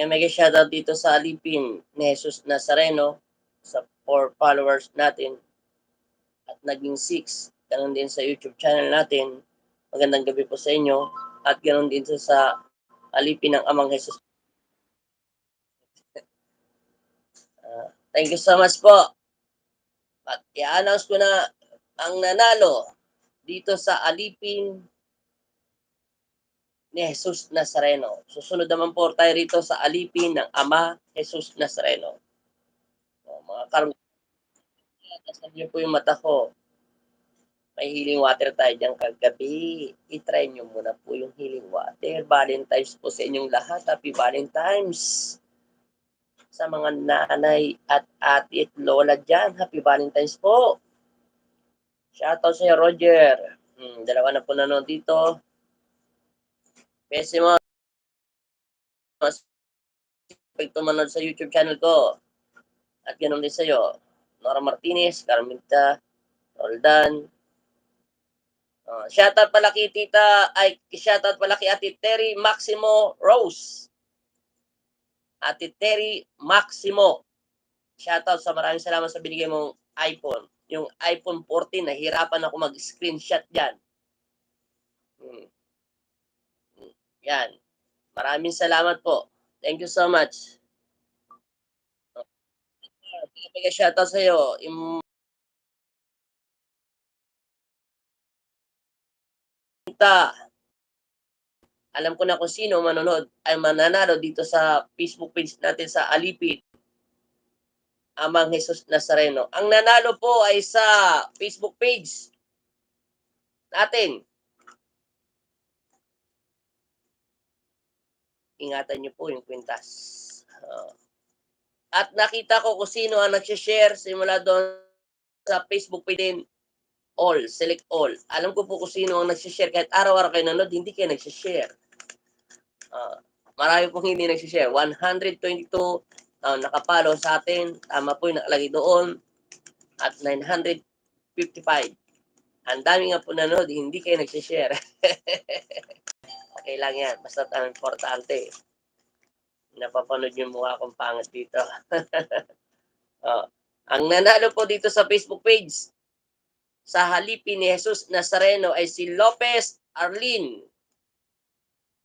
Mega shoutout dito sa Alipin ni Jesus Nazareno sa 4 followers natin at naging 6. Ganon din sa YouTube channel natin. Magandang gabi po sa inyo. At ganon din sa Alipin ng Amang Jesus. Thank you so much po. At i-announce ko na ang nanalo dito sa Alipin ni Jesus Nazareno. Susunod naman po tayo rito sa Alipin ng Ama Jesus Nazareno. Mga karong, nasaan niyo po yung mata ko. May healing water tayo dyan kagabi. I-try nyo muna po yung healing water. Valentine's po sa inyong lahat. Happy Valentine's. Sa mga nanay at ate at lola dyan, Happy Valentine's po. Shoutout sa'yo, Roger. Dalawa na po nanood dito. Pwede mo pag tumanood sa YouTube channel ko. At ganoon din sa'yo. Nora Martinez, Carmita, Roldan. Shoutout pala kay shoutout pala kay Ate Terry Maximo Rose. Ate Terry Maximo. Shoutout sa maraming salamat sa binigay mong iPhone. Yung iPhone 14, nahirapan ako mag-screenshot dyan. Yan. Maraming salamat po. Thank you so much. Shoutout sa'yo. Alam ko na kung sino manonood ay mananalo dito sa Facebook page natin sa Alipin Amang Jesus Nazareno. Ang nanalo po ay sa Facebook page natin. Ingatan niyo po yung kwintas. At nakita ko kung sino ang nagsishare simula doon sa Facebook page din. All, select all. Alam ko po kung sino ang nagsishare. Kahit araw-araw kayo nanood, hindi kayo nagsishare. Marami pong hindi nagsishare. 122 nakapalo sa atin. Tama po yung nakalagay doon. At 955. Ang dami nga po nanood, hindi kayo nagsishare. Okay lang yan. Basta ang importante. Napapanood yung mukha kong pangit dito. Ang nanalo po dito sa Facebook page sa Halipin ni Jesus Nazareno ay si Lopez Arlene.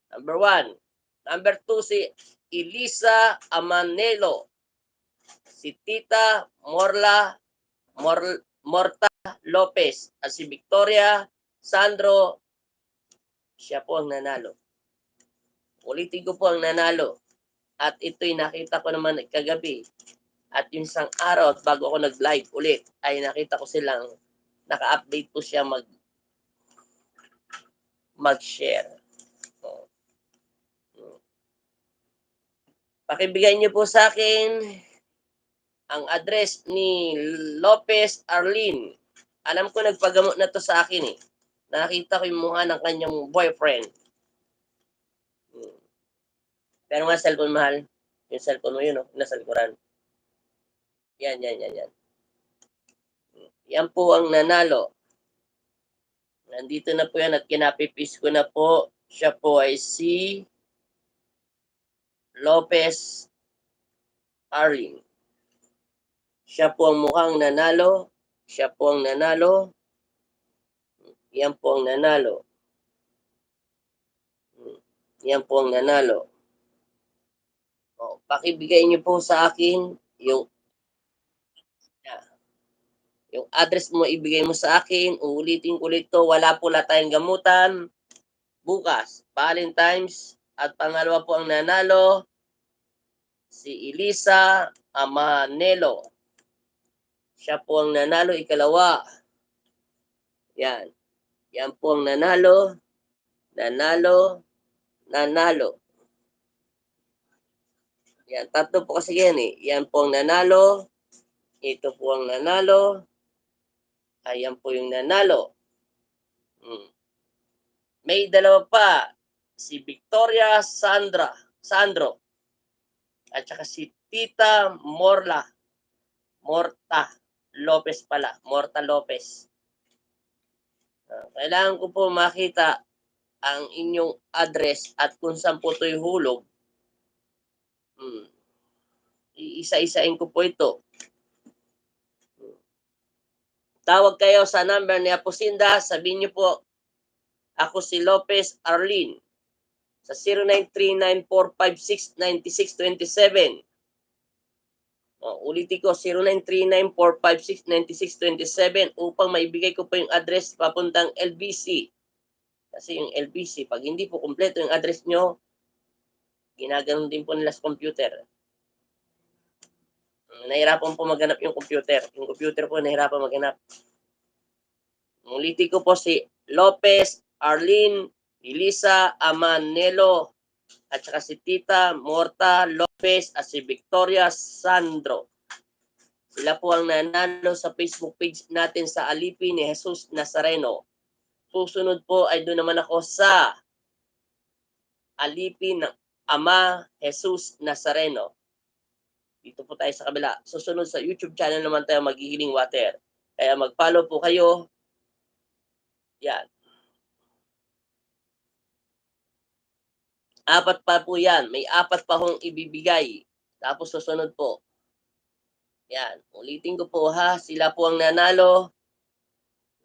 Number 1. Number 2, si Elisa Amanelo. Si Tita Morta Lopez. At si Victoria Sandro, siya po ang nanalo. Ulitin ko po ang nanalo. At ito'y nakita ko naman kagabi. At yung isang araw, bago ako nag-live ulit, ay nakita ko silang naka-update po siya mag-share. Pakibigay niyo po sa akin ang address ni Lopez Arlene. Alam ko nagpagamot na to sa akin eh. Nakita ko yung mukha ng kanyang boyfriend. Pero nga cellphone, mahal. Yung cellphone mo yun, nasa likuran. Yan. Yan po ang nanalo. Nandito na po yan at kinapipis ko na po. Siya po ay si Lopez Arlene. Siya po ang mukhang nanalo. Siya po ang nanalo. Yan po ang nanalo. Yan po ang nanalo. Pakibigay niyo po sa akin yung address mo, ibigay mo sa akin. Uulitin ko ulit to. Wala po tayong gamutan. Bukas, Valentine's. At pangalawa po ang nanalo, si Elisa Amanelo. Siya po ang nanalo. Ikalawa. Yan. Yan po ang nanalo. Nanalo. Yan. Tatlo po kasi yan eh. Yan po ang nanalo. Ito po ang nanalo. Ayan po yung nanalo. May dalawa pa. Si Victoria Sandro. At saka si Tita Morta Lopez pala. Morta Lopez. Kailangan ko po makita ang inyong address at kung saan po ito'y hulog, iisa-isain ko po ito. Tawag kayo sa number ni Aposinda, sabihin niyo po, ako si Lopez Arlene sa 0939-456-9627. Ulitin ko, 0939-456-9627 upang maibigay ko po yung address papuntang LBC. Kasi yung LBC, pag hindi po kumpleto yung address nyo, ginaganon din po nila sa computer. Nahirapan po maghanap yung computer. Yung computer po nahirapan maghanap. Ulitin ko po si Lopez Arlene Elisa Amanelo at saka si Tita Morta Lopez at si Victoria Sandro. Sila po ang nanalo sa Facebook page natin sa Alipin ni Jesus Nazareno. Susunod po ay doon naman ako sa Alipin ng Ama Jesus Nazareno. Dito po tayo sa kabila. Susunod sa YouTube channel naman tayo Maghihiling Water. Kaya mag-follow po kayo. Yan. 4 pa po yan. May 4 pa hong ibibigay. Tapos susunod po. Yan. Ulitin ko po ha. Sila po ang nanalo.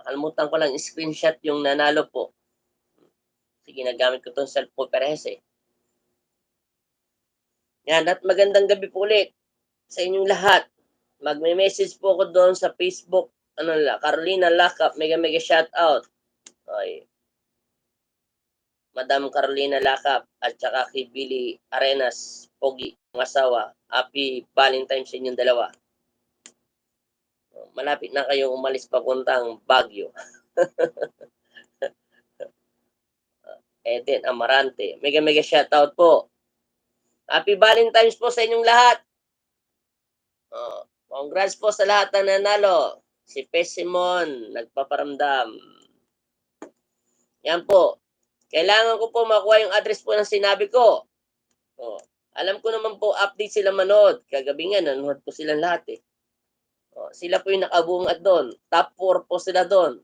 Nakalimutan ko lang screenshot yung nanalo po. Sige, nagamit ko itong cellphone parehas eh. Yan. At magandang gabi po ulit sa inyong lahat. Magme-message po ako doon sa Facebook. Carolina Lakap. Mega shout out. Okay. Madam Carolina Lakap at saka kay Billy Arenas, Pogi, ang asawa. Happy Valentine's sa inyong dalawa. Malapit na kayong umalis papuntang Baguio. Eden Amarante. Mega shoutout po. Happy Valentine's po sa inyong lahat. Congrats po sa lahat ng nanalo. Si Pesimon, nagpaparamdam. Yan po. Kailangan ko po makuha yung address po ng sinabi ko. Alam ko naman po, update sila manood. Kagabi nga, nanood po silang lahat eh. Sila po yung nakabungad doon. Top 4 po sila doon.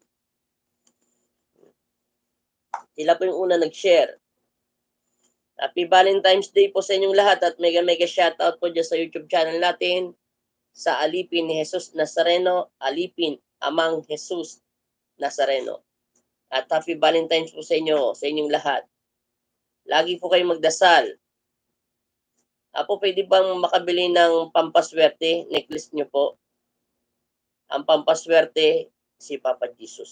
Sila po yung una nag-share. Happy Valentine's Day po sa inyong lahat at mega shoutout po dyan sa YouTube channel natin sa Alipin ni Jesus Nazareno, Alipin Amang Jesus Nazareno. At happy Valentine's po sa inyo, sa inyong lahat. Lagi po kayong magdasal. Apo, pwede bang makabili ng pampaswerte? Necklace nyo po. Ang pampaswerte, si Papa Jesus.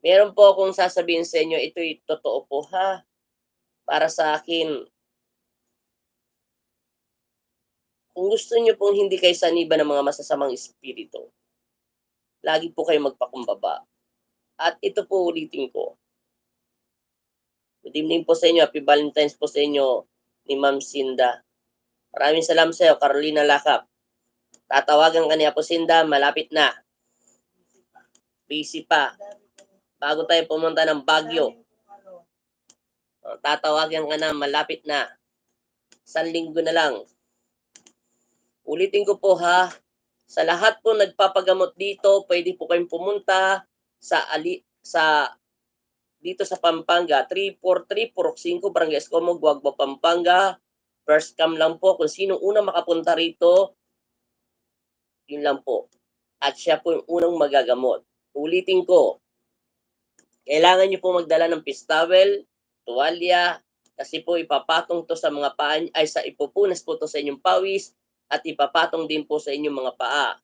Meron po akong sasabihin sa inyo, ito'y totoo po ha. Para sa akin, kung gusto nyo pong hindi kayo saniba ng mga masasamang espiritu, lagi po kayo magpakumbaba. At ito po ulitin ko. Good evening po sa inyo. Happy Valentine's po sa inyo ni Ma'am Sinda. Maraming salamat sa iyo, Carolina Lakap. Tatawagan ka ni Aposinda, malapit na. Busy pa. Bago tayo pumunta ng Baguio. Tatawagan ka na, malapit na. 1 linggo na lang. Ulitin ko po ha. Sa lahat po nagpapagamot dito, pwede po kayong pumunta dito sa Pampanga, 343 Purok 5, Barangay Escomo, Guagba, Pampanga. First come lang po. Kung sino unang makapunta rito, yun lang po. At siya po yung unang magagamot. Ulitin ko, kailangan nyo po magdala ng fish towel, tuwalya, kasi po ipapatong to sa mga paa, ipupunas po to sa inyong pawis, at ipapatong din po sa inyong mga paa.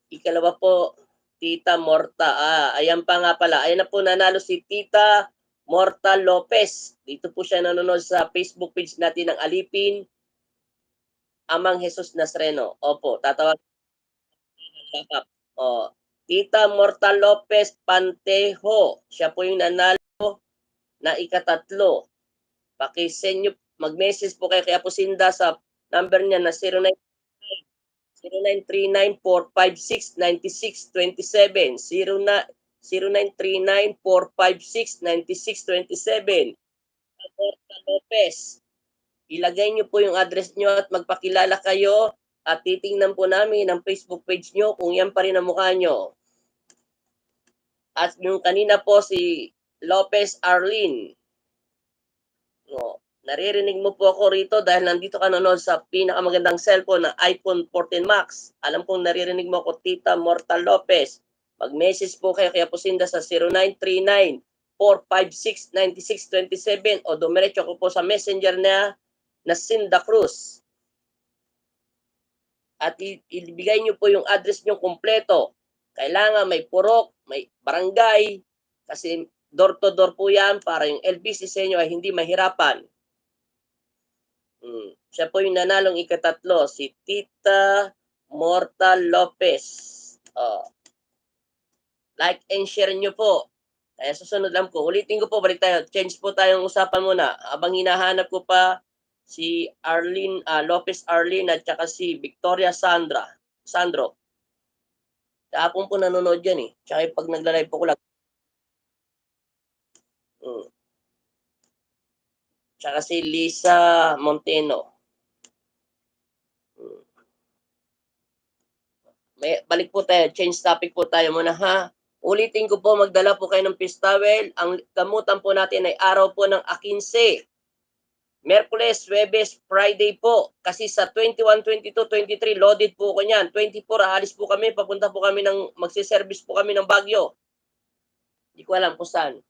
Ikalawa po, Tita Morta. Ayan pa nga pala. Ayan na po nanalo si Tita Morta Lopez. Dito po siya nanonood sa Facebook page natin ng Alipin Amang Jesus Nazareno. Opo, tatawag. Tita Morta Lopez Pantejo. Siya po yung nanalo na ika-3. Pakisend nyo, mag-message po kayo kay Aposinda sa number niya na 0939-456-9627. 0939-456-9627. Morta Lopez. Ilagay nyo po yung address nyo at magpakilala kayo at titingnan po namin ang Facebook page nyo kung yan pa rin ang mukha nyo. At yung kanina po si Lopez Arlene. No, naririnig mo po ako rito dahil nandito ka nanonood sa pinakamagandang cellphone na iPhone 14 Max. Alam kong naririnig mo ako, Tita Mortal Lopez. Mag-message po kayo kay Aposinda sa 0939-456-9627 o dumiretso ko po sa messenger na Sinda Cruz. At ibigay nyo po yung address nyo kompleto. Kailangan may purok, may barangay, kasi door-to-door po yan para yung LBC sa inyo ay hindi mahirapan. Siya po yung nanalong ikatatlo, si Tita Mortal Lopez. Like and share nyo po. Kaya susunod lang po. Ulitin ko po, balik tayo. Change po tayong usapan muna. Abang hinahanap ko pa si Arlene, Lopez Arlene at saka si Victoria Sandro. Kahapon po nanonood yan eh. Tsaka pag nagla-live po ko lang. Tsaka si Lisa Monteno. Balik po tayo. Change topic po tayo muna ha. Ulitin ko po, magdala po kayo ng peace towel. Ang gamutan po natin ay araw po ng 15. Merkules, Webes, Friday po. Kasi sa 21, 22, 23, loaded po ko niyan. 24, aalis po kami. Papunta po kami magsiservice po kami ng Baguio. Hindi ko alam kung saan.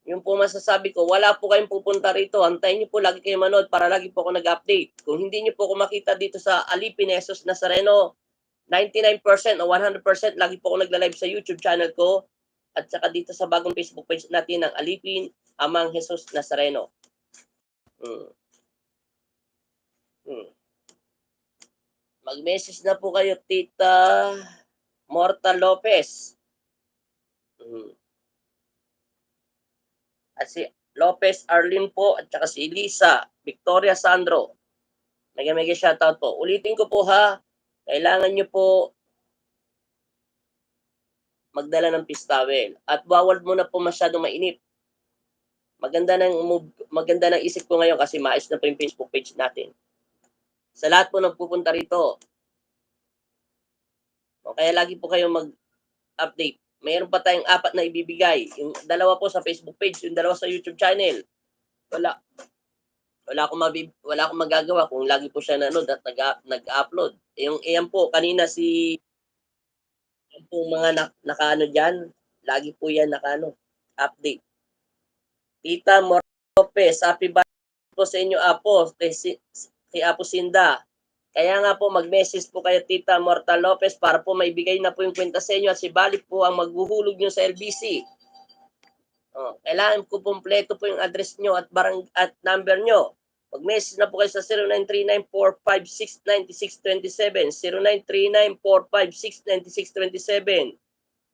Yung po masasabi ko, wala po kayong pupunta rito. Antayin niyo po, lagi kayo manood para lagi po ako nag-update. Kung hindi niyo po ako makita dito sa Alipin Jesus Nazareno, 99% o 100% lagi po ako nagla-live sa YouTube channel ko at saka dito sa bagong Facebook page natin ng Alipin Amang Jesus Nazareno. Mag-message na po kayo, Tita Mortal Lopez. At si Lopez Arlene po at saka si Elisa Victoria Sandro. Mega shoutout po. Ulitin ko po ha, kailangan nyo po magdala ng peace towel at bawal muna po masyadong mainit. Maganda ng isip ko ngayon kasi maayos na po yung Facebook page natin. Sa lahat po nagpupunta rito. Kaya lagi po kayong mag-update. Mayroon pa tayong 4 na ibibigay. Yung 2 po sa Facebook page, yung 2 sa YouTube channel. Wala akong magagawa kung lagi po siya nanood at nag-upload. Iyan po, kanina yung po mga nakaano dyan, lagi po yan update. Tita Lopez, happy birthday po sa inyo, Apo, kay Apo Sinda. Kaya nga po, mag-message po kayo, Tita Mortal Lopez, para po maibigay na po yung kwenta sa inyo at si Balik po ang maghuhulog nyo sa LBC. Kailangan ko kompleto po yung address nyo at number nyo. Mag-message na po kayo sa 0939-456-9627, 0939-456-9627,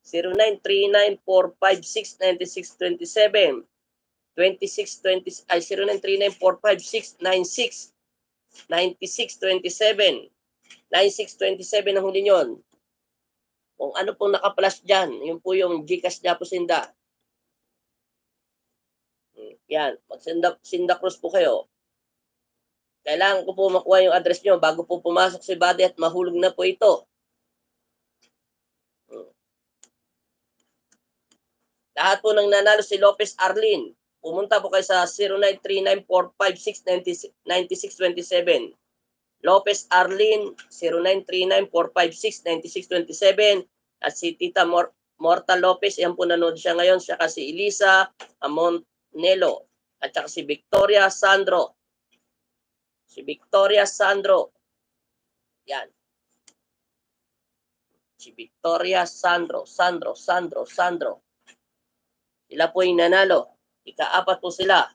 0939-456-9627, 0939-456-9627, 9627 ang huli nyon. Kung ano pong naka-flash dyan, yun po yung Gcash niya po Sinda. Yan, mag-Sinda Cruz po kayo. Kailangan ko po makuha yung address nyo bago po pumasok si Buddy at mahulog na po ito. Lahat po ng nanalo si Lopez Arlene. Pumunta po kayo sa 0939-456-9627. Lopez Arlene, 0939-456-9627. At si Tita Mortal Lopez, yan po nanood siya ngayon. Siya kasi Elisa Amonelo. At saka si Victoria Sandro. Yan. Si Victoria Sandro. Sila po yung nanalo. Ika-4 po sila.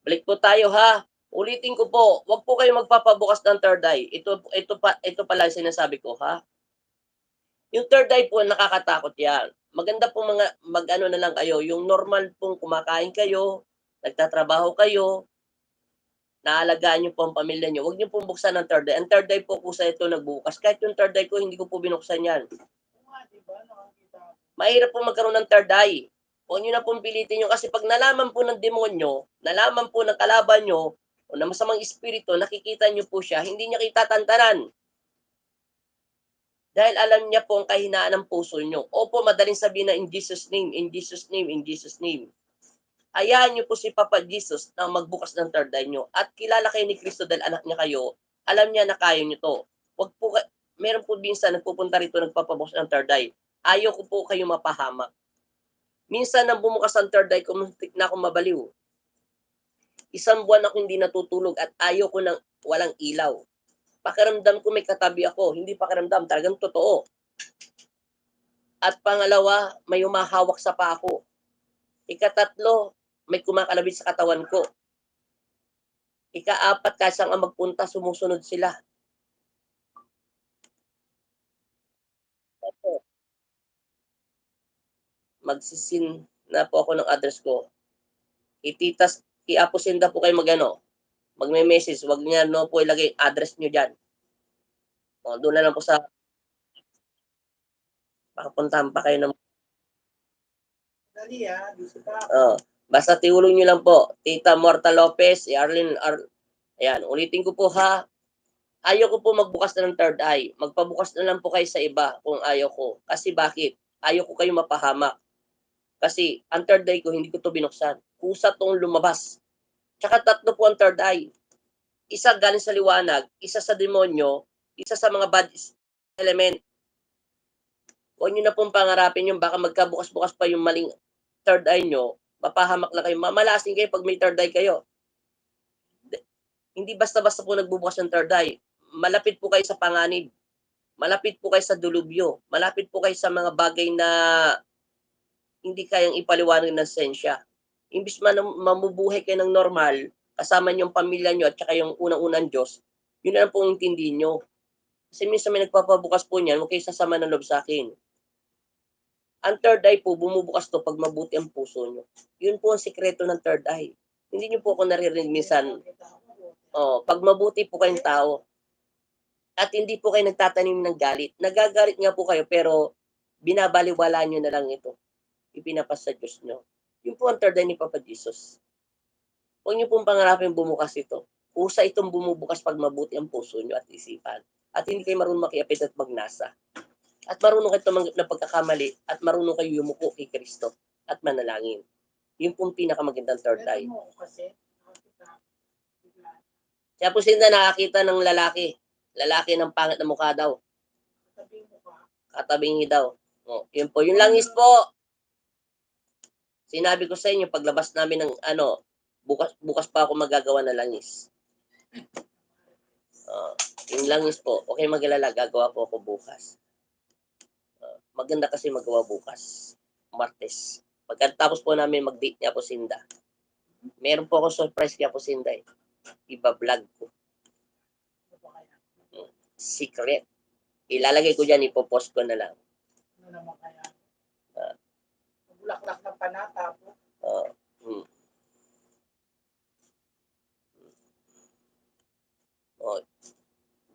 Balik po tayo ha. Ulitin ko po, wag po kayo magpapabukas ng third eye. Ito pala sinasabi ko ha. Yung third eye po, nakakatakot yan. Maganda po mag-ano na lang kayo. Yung normal pong kumakain kayo, nagtatrabaho kayo, naalagaan nyo po ang pamilya nyo. Huwag nyo pong buksan ng third eye. Ang third eye po sa ito nagbukas. Kahit yung third eye ko, hindi ko po binuksan yan. Mahirap po magkaroon ng third eye. Huwag nyo na pong pilitin nyo. Kasi pag nalaman po ng demonyo, nalaman po ng kalaban nyo, o ng masamang espiritu, nakikita nyo po siya, hindi niya kita tantanan. Dahil alam niya po ang kahinaan ng puso niyo. Opo, madaling sabihin na in Jesus name, in Jesus name, in Jesus name. Hayaan niyo po si Papa Jesus na magbukas ng third eye niyo at kilala kayo ni Kristo dahil anak niya kayo, alam niya na kaya niyo 'to. Wag po meron po minsan nagpupunta rito nagpapabukas ng third eye, ayaw ko po kayo mapahamak. Minsan nang bumukas ang third eye ko muntik na akong mabaliw. Isang buwan akong hindi natutulog at ayaw ko ng walang ilaw. Pakiramdam ko may katabi ako, hindi pakiramdam, talagang totoo. At pangalawa, may humahawak sa paa ko. Ikatatlo, may kumakalabit sa katawan ko. Ikaapat, kahit saan ka magpunta, sumusunod sila. Opo, magsisin na po ako ng address ko. Ititas Apo Sinda po kayo mag-ano, magme-message, wag niyo no po ilagay address niyo diyan. O doon na lang po sa papuntahan pa kayo ng oo, basta tiulong niyo lang po, Tita Morta Lopez, si Arlene ayan, ulitin ko po ha, ayaw ko po magbukas na ng third eye, magpabukas na lang po kayo sa iba kung ayaw ko. Kasi bakit? Ayaw ko kayong mapahamak. Kasi ang third eye ko hindi ko 'to binuksan, kusa 'tong lumabas. Tsaka tatlo po ang third eye. Isa galing sa liwanag, isa sa demonyo, isa sa mga bad element. Huwag niyo na pong pangarapin yung baka magkabukas-bukas pa yung maling third eye niyo, mapahamak na kayo, mamalasing kayo 'pag may third eye kayo. Hindi basta-basta po nagbubukas ng third eye. Malapit po kayo sa panganib, malapit po kayo sa delubyo, malapit po kayo sa mga bagay na hindi kayang ipaliwanag ng siyensya. Imbis man na mamubuhay kayo ng normal, kasama niyo yung pamilya niyo at saka yung unang-unang Diyos, yun na lang pong intindihin niyo. Kasi minsan may nagpapabukas po niyan, huwag kayo sasama ng loob sa'kin. Ang third eye po, bumubukas 'to 'pag mabuti ang puso niyo. Yun po ang sikreto ng third eye. Hindi niyo po ako naririnig minsan, 'pag mabuti po kayong tao at hindi po kayo nagtatanim ng galit. Nagagalit nga po kayo pero binabalewala niyo na lang ito, ipinapasa sa Diyos niyo. Yun po ang third eye ni Papa Jesus. Huwag niyo pong pangarapin bumukas ito. Kusa itong bumubukas 'pag mabuti ang puso niyo at isipan at hindi kayo marunong makiapit at magnasa. At marunong kayo tumanggap ng pagkakamali at marunong kayo yumuko kay Kristo at manalangin. Yun pong pinakamagandang third eye. Siya po sinda nakakita ng lalaki. Lalaki ng pangit na mukha daw. Katabingi daw. O, yun po. Yung langis po. Sinabi ko sa inyo, paglabas namin ng ano, bukas pa ako magagawa ng langis. Yung langis po, okay mag-alala, gagawa po ako bukas. Maganda kasi magawa bukas, Martes. Pagkatapos po namin mag-date ni Apo Sinda, meron po ako surprise kay Apo Sinda eh. Iba-vlog ko. Secret. Ilalagay ko dyan, ipopost ko na lang. Ano naman kaya? Ah. Bulaklak ng panata po. Oh,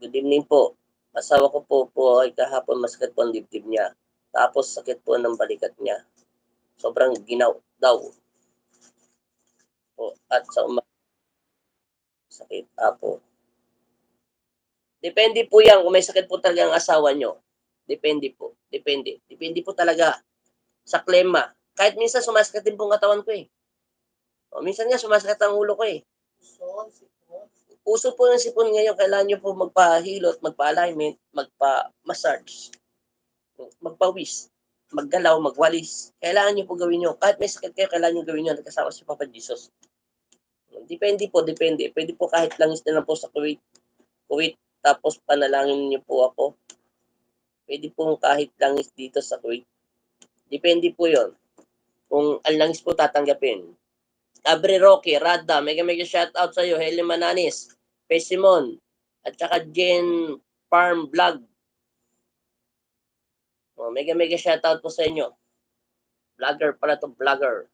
good evening po. Asawa ko po ay kahapon masakit po ang dibdib niya. Tapos sakit po ng balikat niya. Sobrang ginaw daw. Po, at sa sakit apo. Depende po yan kung may sakit po talaga ang asawa nyo. Depende po. Depende. Depende po talaga sa klema. Kahit minsan sumasakit din po ang katawan ko eh. O, minsan nga sumasakit ang ulo ko eh. Sipon. Uso po ng sipon ngayon, kailangan nyo po magpahilot, magpa-alignment, magpa-massage, magpawis, maggalaw, magwalis. Kailangan nyo po gawin nyo. Kahit may sakit kayo, kailangan nyo gawin nyo. Nagkasama si Papa Jesus. Depende po, depende. Pwede po kahit langis na lang po sa Kuwait. Tapos panalangin niyo po ako. Pwede po kahit langis dito sa Kuwait. Depende po yon. Kung ang langis po tatanggapin. Abre Roque, Radda, mega shoutout sa iyo, Helen Mananis, Pesimon, at saka Jen Farm Vlog. Mega shoutout po sa inyo. Vlogger pala to, vlogger.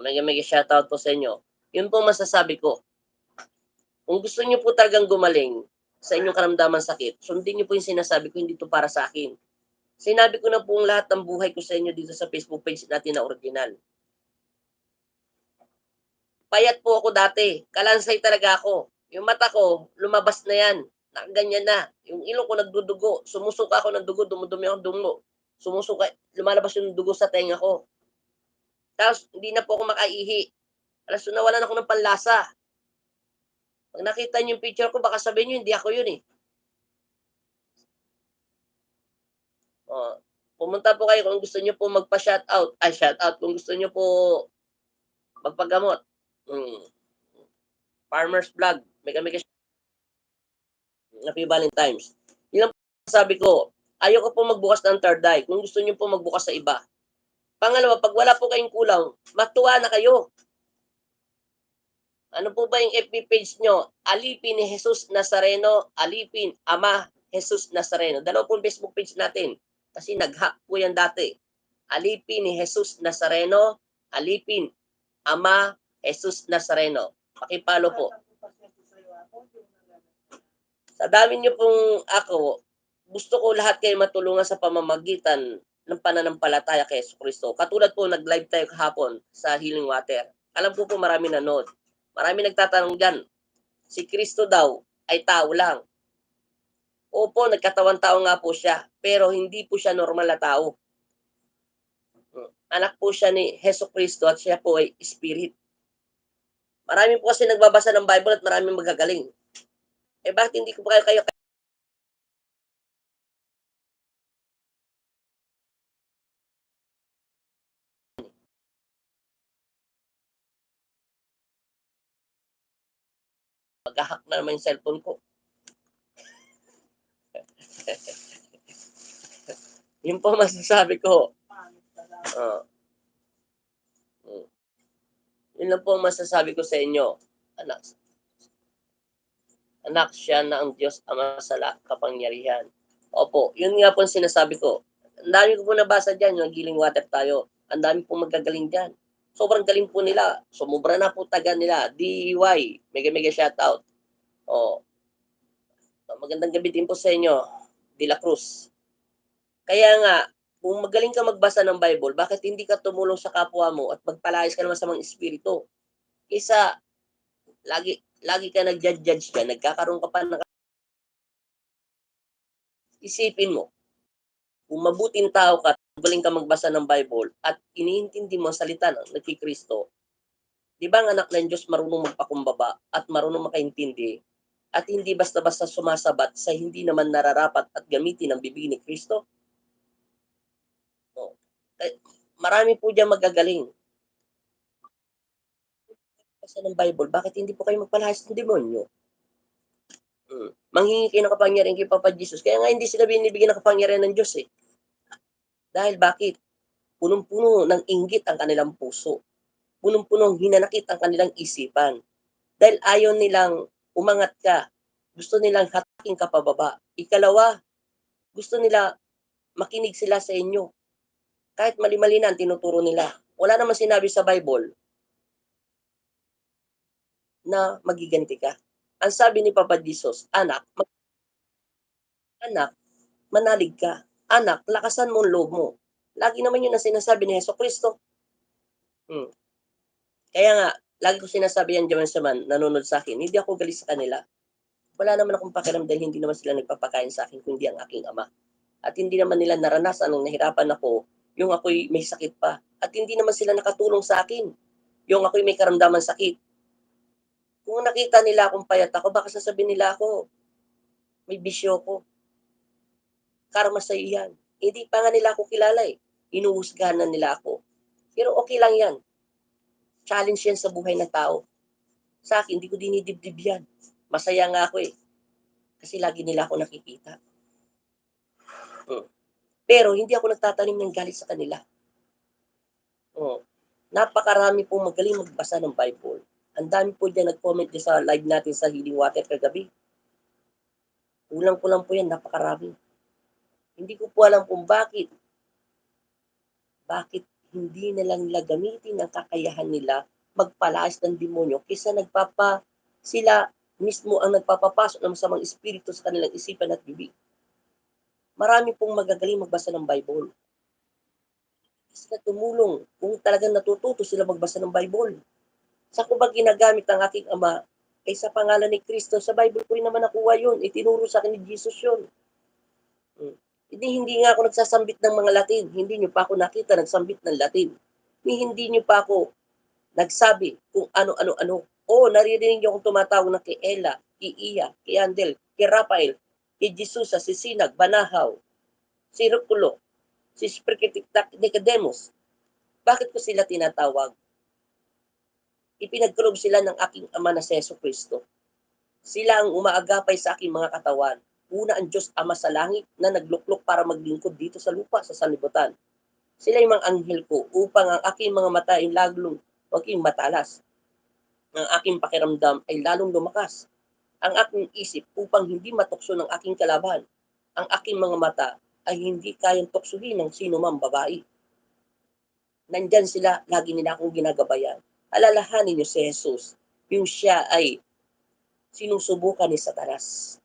Mega shoutout po sa inyo. Yun po masasabi ko. Kung gusto niyo po talagang gumaling sa inyong karamdaman sakit, sundin niyo po yung sinasabi ko, hindi to para sa akin. Sinabi ko na po ang lahat ng buhay ko sa inyo dito sa Facebook page natin na original. Payat po ako dati. Kalansay talaga ako. Yung mata ko, lumabas na yan. nakaganyan na. Yung ilong ko nagdudugo, sumusuka ako ng dugo, dumudumi ako ng dugo. Sumusuka, lumalabas yung dugo sa tenga ko. Tapos hindi na po ako makaihi. Alas nawalan ako ng panlasa. Pag nakita niyo yung picture ko, baka sabihin niyo hindi ako yun eh. Oh, pumunta po kayo kung gusto niyo po magpa-shoutout. Ay, shoutout kung gusto niyo po magpagamot. Farmer's Vlog. Mega Happy Valentine's. Yun lang po sabi ko. Ayoko po magbukas ng third eye. Kung gusto niyo po magbukas sa iba. Pangalawa, pag wala po kayong kulang, matuwa na kayo. Ano po ba yung FB page nyo? Alipin ni Jesus Nazareno, Alipin Ama Jesus Nazareno. Dalawa po Facebook page natin. Kasi nag-hack po yan dati. Alipin ni Jesus Nazareno, Alipin Ama Jesus Nazareno. Pakipalo po. Sa dami nyo pong ako, gusto ko lahat kayo matulungan sa pamamagitan ng pananampalataya kay Kristo. Katulad po, nag-live tayo kahapon sa Healing Water. Alam ko po marami nanood. Marami nagtatanong dyan, si Kristo daw ay tao lang. Opo, nagkatawan-tao nga po siya, pero hindi po siya normal na tao. Anak po siya ni Hesus Kristo at siya po ay spirit. Marami po kasi nagbabasa ng Bible at maraming magagaling. Eh bakit hindi ko pa kayo mag-hack na naman yung cellphone ko? Yun po masasabi ko. Yun lang po ang masasabi ko sa inyo. Anak siya na ang Diyos Ama sa kapangyarihan. Opo, yun nga po ang sinasabi ko. Ang dami ko po nabasa dyan, yung Healing Water tayo. Ang dami po magagaling dyan. Sobrang galing po nila. Sumubra na po taga nila. DEY, mega shoutout. Oh, magandang gabi din po sa inyo, De La Cruz. Kaya nga, kung magaling ka magbasa ng Bible, bakit hindi ka tumulong sa kapwa mo at magpalayas ka naman sa mga espiritu? Isa, lagi ka nag-judge ka, nagkakaroon ka pa ng isipin mo, kung mabuting tao ka, magaling ka magbasa ng Bible at iniintindi mo ang salita ng Kristo, di ba ang anak ng Diyos marunong magpakumbaba at marunong makaintindi at hindi basta-basta sumasabat sa hindi naman nararapat at gamitin ang bibig ni Kristo? Oh. Marami po diyan magagaling. Basa ng Bible, bakit hindi po kayo magpalahas ng demonyo? Manghingi kayo ng kapangyarihan kay Papa Jesus. Kaya nga hindi sila binibigyan ng kapangyarihan ng Diyos eh. Dahil bakit? Punong-puno ng inggit ang kanilang puso. Punong-punong hinanakit ang kanilang isipan. Dahil ayaw nilang umangat ka. Gusto nilang hatakin ka pababa. Ikalawa, gusto nila makinig sila sa inyo. Kahit mali-mali na ang tinuturo nila. Wala naman sinabi sa Bible na magiganti ka. Ang sabi ni Papa Jesus, anak, manalig ka. Anak, lakasan mo ang loob mo. Lagi naman yun ang sinasabi ni Hesus Kristo. Kaya nga, lagi ko sinasabi yan dyan sa man, nanonood sa akin, hindi ako galit sa kanila. Wala naman akong pakiram dahil hindi naman sila nagpapakain sa akin, kundi ang aking ama. At hindi naman nila naranasan nung nahirapan ako, yung ako'y may sakit pa. At hindi naman sila nakatulong sa akin, yung ako'y may karamdaman sakit. Kung nakita nila akong payat ako, baka sasabihin nila ako, may bisyo ko. Karma sa iyo yan. Hindi pa nga nila ako kilala eh. Inuhusgahan na nila ako. Pero okay lang yan. Challenge yan sa buhay ng tao. Sa akin, hindi ko dinidibdib yan. Masaya nga ako eh. Kasi lagi nila ako nakikita. Pero hindi ako nagtatanim ng galit sa kanila. Napakarami pong magaling magbasa ng Bible. Ang dami po dyan nag-comment dyan sa live natin sa Healing Water kagabi. Kulang po yan, napakarami. Hindi ko po alam kung bakit hindi na lang nila gamitin ang kakayahan nila magpalaas ng demonyo kaysa sila mismo ang nagpapapasok ng masamang espiritu sa kanilang isipan at bibig. Marami pong magagaling magbasa ng Bible. Sila tumulong kung talagang natututo sila magbasa ng Bible. Sa ko ba ginagamit ang aking ama Ay sa pangalan ni Kristo, sa Bible ko rin naman nakuha yun, itinuro sa akin ni Jesus yun. Hindi nga ako nagsasambit ng mga Latin, hindi niyo pa ako nakita nagsambit ng Latin. Hindi niyo pa ako nagsabi kung ano-ano-ano. Oo, naririnig niyo akong tumatawag na kay Ella, kay Iya, kay Andel, kay Rafael, kay Jesusa, si Sinag, Banahaw, si Rukulo, si Spirikitiktak, Nicodemus. Bakit ko sila tinatawag? Ipinagkaloob sila ng aking ama na si Yesu Kristo. Sila ang umaagapay sa aking mga katawan. Una ang Diyos Ama sa langit na nagluklok para maglingkod dito sa lupa, sa sanlibutan. Sila yung mga anghel ko upang ang aking mga mata ay lalong maging matalas. Ang aking pakiramdam ay lalong lumakas. Ang aking isip upang hindi matukso ng aking kalaban. Ang aking mga mata ay hindi kayang tuksuhin ng sino mang babae. Nandyan sila, lagi nila akong ginagabayan. Alalahanin niyo si Jesus, yung siya ay sinusubukan ni Satanas.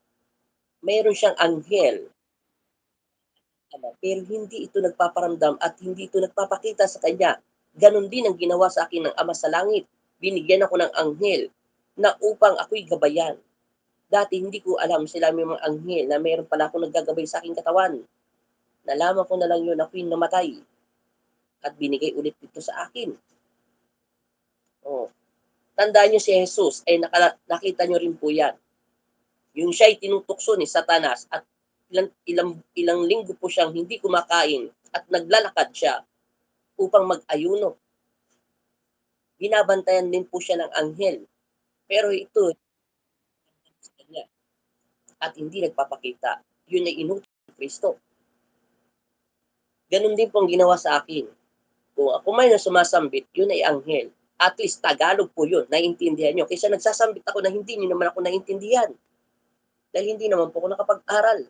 Mayroon siyang anghel, pero hindi ito nagpaparamdam at hindi ito nagpapakita sa kanya. Ganon din ang ginawa sa akin ng Ama sa Langit. Binigyan ako ng anghel na upang ako'y gabayan. Dati hindi ko alam sila may mga anghel na mayroon pala akong naggagabay sa aking katawan. Nalaman ko na lang yun ako'y namatay at binigay ulit dito sa akin. Oh. Tandaan niyo si Jesus ay nakita niyo rin po yan. Yung siya'y tinutukso ni Satanas at ilang linggo po siyang hindi kumakain at naglalakad siya upang mag-ayuno. Binabantayan din po siya ng anghel. Pero ito sa kanya at hindi nagpapakita. Yun ay inutos ni Kristo. Ganon din po ang ginawa sa akin. Kung ako may na sumasambit, yun ay anghel. At least Tagalog po yun, naiintindihan nyo. Kaysa nagsasambit ako na hindi nyo naman ako naiintindihan. Dahil hindi naman po ako nakapag-aral.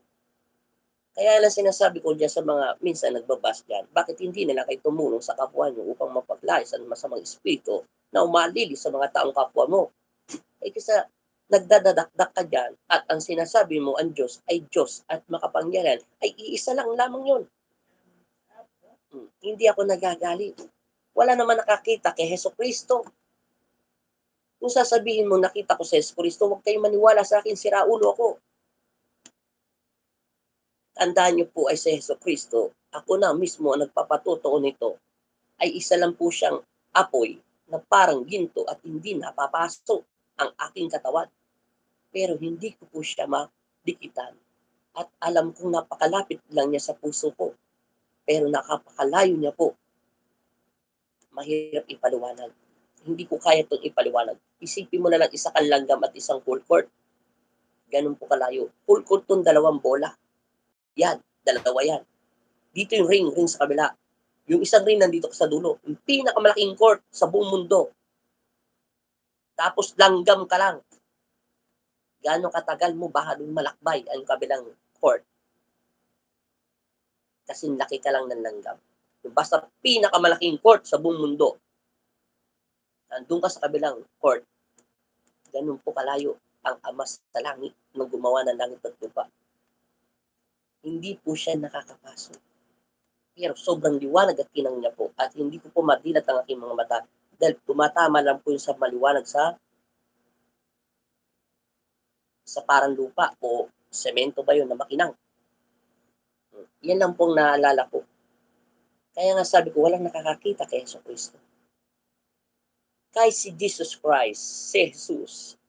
Kaya lang sinasabi ko dyan sa mga minsan nagbabas dyan, bakit hindi nila kayo tumulong sa kapwa nyo upang mapaglayas ang masamang espiritu na umalili sa mga taong kapwa mo? Eh kasi nagdadadakdak ka dyan at ang sinasabi mo ang Diyos ay Diyos at makapangyarihan ay iisa lang lamang yun. Hindi ako nagagalit. Wala naman nakakita kay Heso Kristo. Kung sasabihin mo nakita ko si Heso Kristo, huwag kayong maniwala sa akin, siraulo ako. Tandaan niyo po ay si Heso Kristo, ako na mismo ang nagpapatotoo nito, ay isa lang po siyang apoy na parang ginto at hindi napapasok ang aking katawan. Pero hindi ko po siya madikitan at alam kong napakalapit lang niya sa puso ko. Pero nakapakalayo niya po. Mahirap ipaliwanag. Hindi ko kaya itong ipaliwanag. Isipin mo na lang isa kang langgam at isang full court. Ganun po kalayo. Full court itong dalawang bola. Yan, dalawa yan. Dito yung ring sa kabila. Yung isang ring nandito sa dulo. Yung pinakamalaking court sa buong mundo. Tapos langgam ka lang. Gaano katagal mo bahalong malakbay ang kabilang court? Kasi laki ka lang ng langgam. Basta pinakamalaking court sa buong mundo. Nandun ka sa kabilang court. Ganun po kalayo ang Ama sa langit na gumawa ng langit at lupa. Hindi po siya nakakapasok. Pero sobrang liwanag at kinang niya po at hindi ko po madilat ang aking mga mata dahil tumatama lang po yung sa maliwanag sa parang lupa o semento ba yun na makinang. Yan lang pong naalala ko. Kaya nga sabi ko, walang nakakakita kay Yesu Kristo. Kahit si Jesus Christ, si Jesus,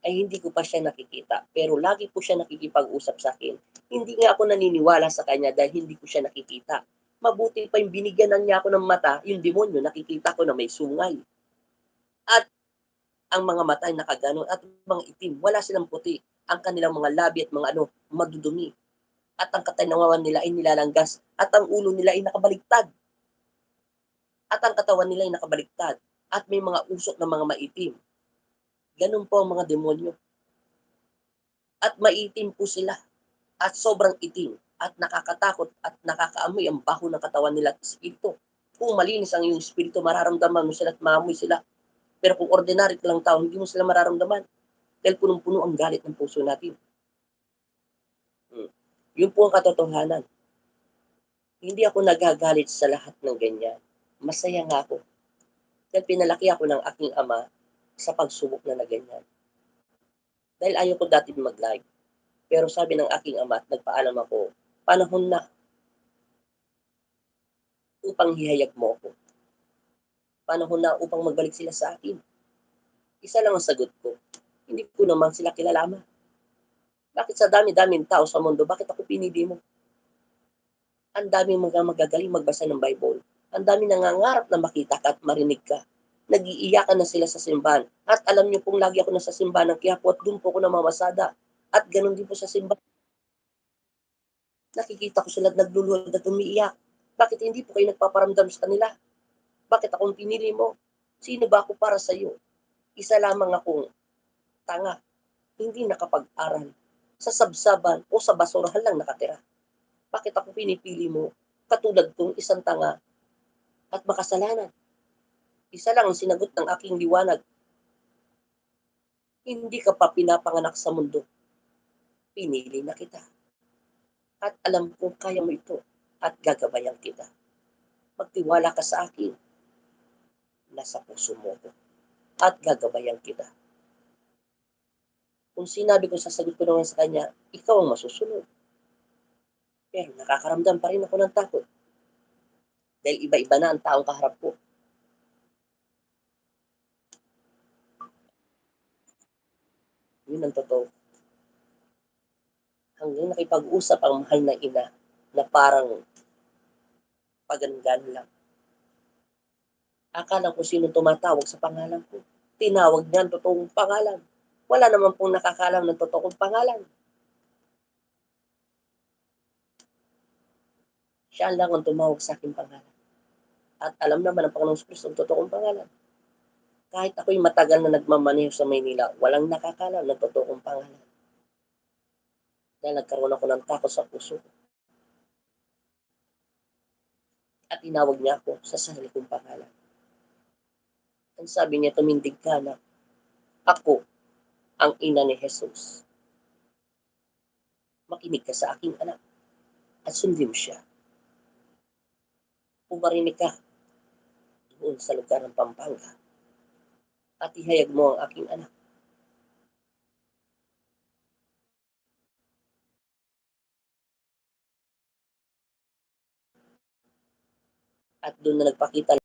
ay hindi ko pa siya nakikita. Pero lagi po siya nakikipag-usap sa akin. Hindi nga ako naniniwala sa kanya dahil hindi ko siya nakikita. Mabuti pa yung binigyan niya ako ng mata, yung demonyo, nakikita ko na may sungay. At ang mga mata ay nakaganon at mga itim, wala silang puti. Ang kanilang mga labi at mga madudumi. At ang katawan nila ay nilalanggas at ang ulo nila ay nakabaliktad. At ang katawan nila ay nakabaliktad at may mga usok na mga maitim. Ganun po ang mga demonyo. At maitim po sila at sobrang itim at nakakatakot at nakakaamoy ang baho ng katawan nila at espiritu. Kung malinis ang iyong espiritu, mararamdaman mo sila at maamoy sila. Pero kung ordinary ka lang tao, hindi mo sila mararamdaman. Dahil punong-puno ang galit ng puso natin. Yun po ang katotohanan. Hindi ako nagagalit sa lahat ng ganyan. Masaya nga ako. Dahil pinalaki ako ng aking ama sa pagsubok na ganyan. Dahil ayaw ko dati mag-live. Pero sabi ng aking ama at nagpaalam ako, panahon na upang hihayag mo ako. Panahon na upang magbalik sila sa akin. Isa lang ang sagot ko, hindi ko naman sila kilala. Bakit sa dami-daming tao sa mundo, bakit ako pinili mo? Ang daming mga magagaling magbasa ng Bible. Ang daming nangangarap na makita ka at marinig ka. Nag-iiyakan na sila sa simbahan. At alam niyo pong lagi ako nasa simbahan ng Quiapo at doon po ako namamasada. At ganun din po sa simbahan. Nakikita ko sila nagluluhod at umiiyak. Bakit hindi po kayo nagpaparamdam sa kanila? Bakit akong pinili mo? Sino ba ako para sa iyo? Isa lamang akong tanga, hindi nakapag-aral. Sa sabsaban o sa basurahan lang nakatira. Bakit ako pinipili mo? Katulad kong isang tanga at makasalanan. Isa lang ang sinagot ng aking liwanag. Hindi ka pa pinapanganak sa mundo. Pinili na kita. At alam kong kaya mo ito at gagabayan kita. Magtiwala ka sa akin. Nasa puso mo ko. At gagabayan kita. Kung sinabi ko, sasagot ko naman sa kanya, ikaw ang masusunod. Pero nakakaramdam pa rin ako ng takot. Dahil iba-iba na ang taong kaharap ko. Yun ang totoo. Hanggang nakipag-usap ang mahal na ina na parang pagangan lang. Akala ko sino tumatawag sa pangalan ko. Tinawag niya ang totoong pangalan. Wala naman pong nakakalam ng totoong pangalan. Siya lang ang tumawag sa aking pangalan. At alam naman ng Panginoong Kristo ang totoong pangalan. Kahit ako'y matagal na nagmamaneho sa Maynila, walang nakakalam ng totoong pangalan. Dahil nagkaroon ako ng takot sa puso ko. At tinawag niya ako sa sarili kong pangalan. Ang sabi niya, tumindig ka na, ako ang ina ni Jesus. Makinig ka sa aking anak at sundin mo siya. Pumarinig ka doon sa lugar ng Pampanga at ihayag mo ang aking anak. At doon na nagpakita.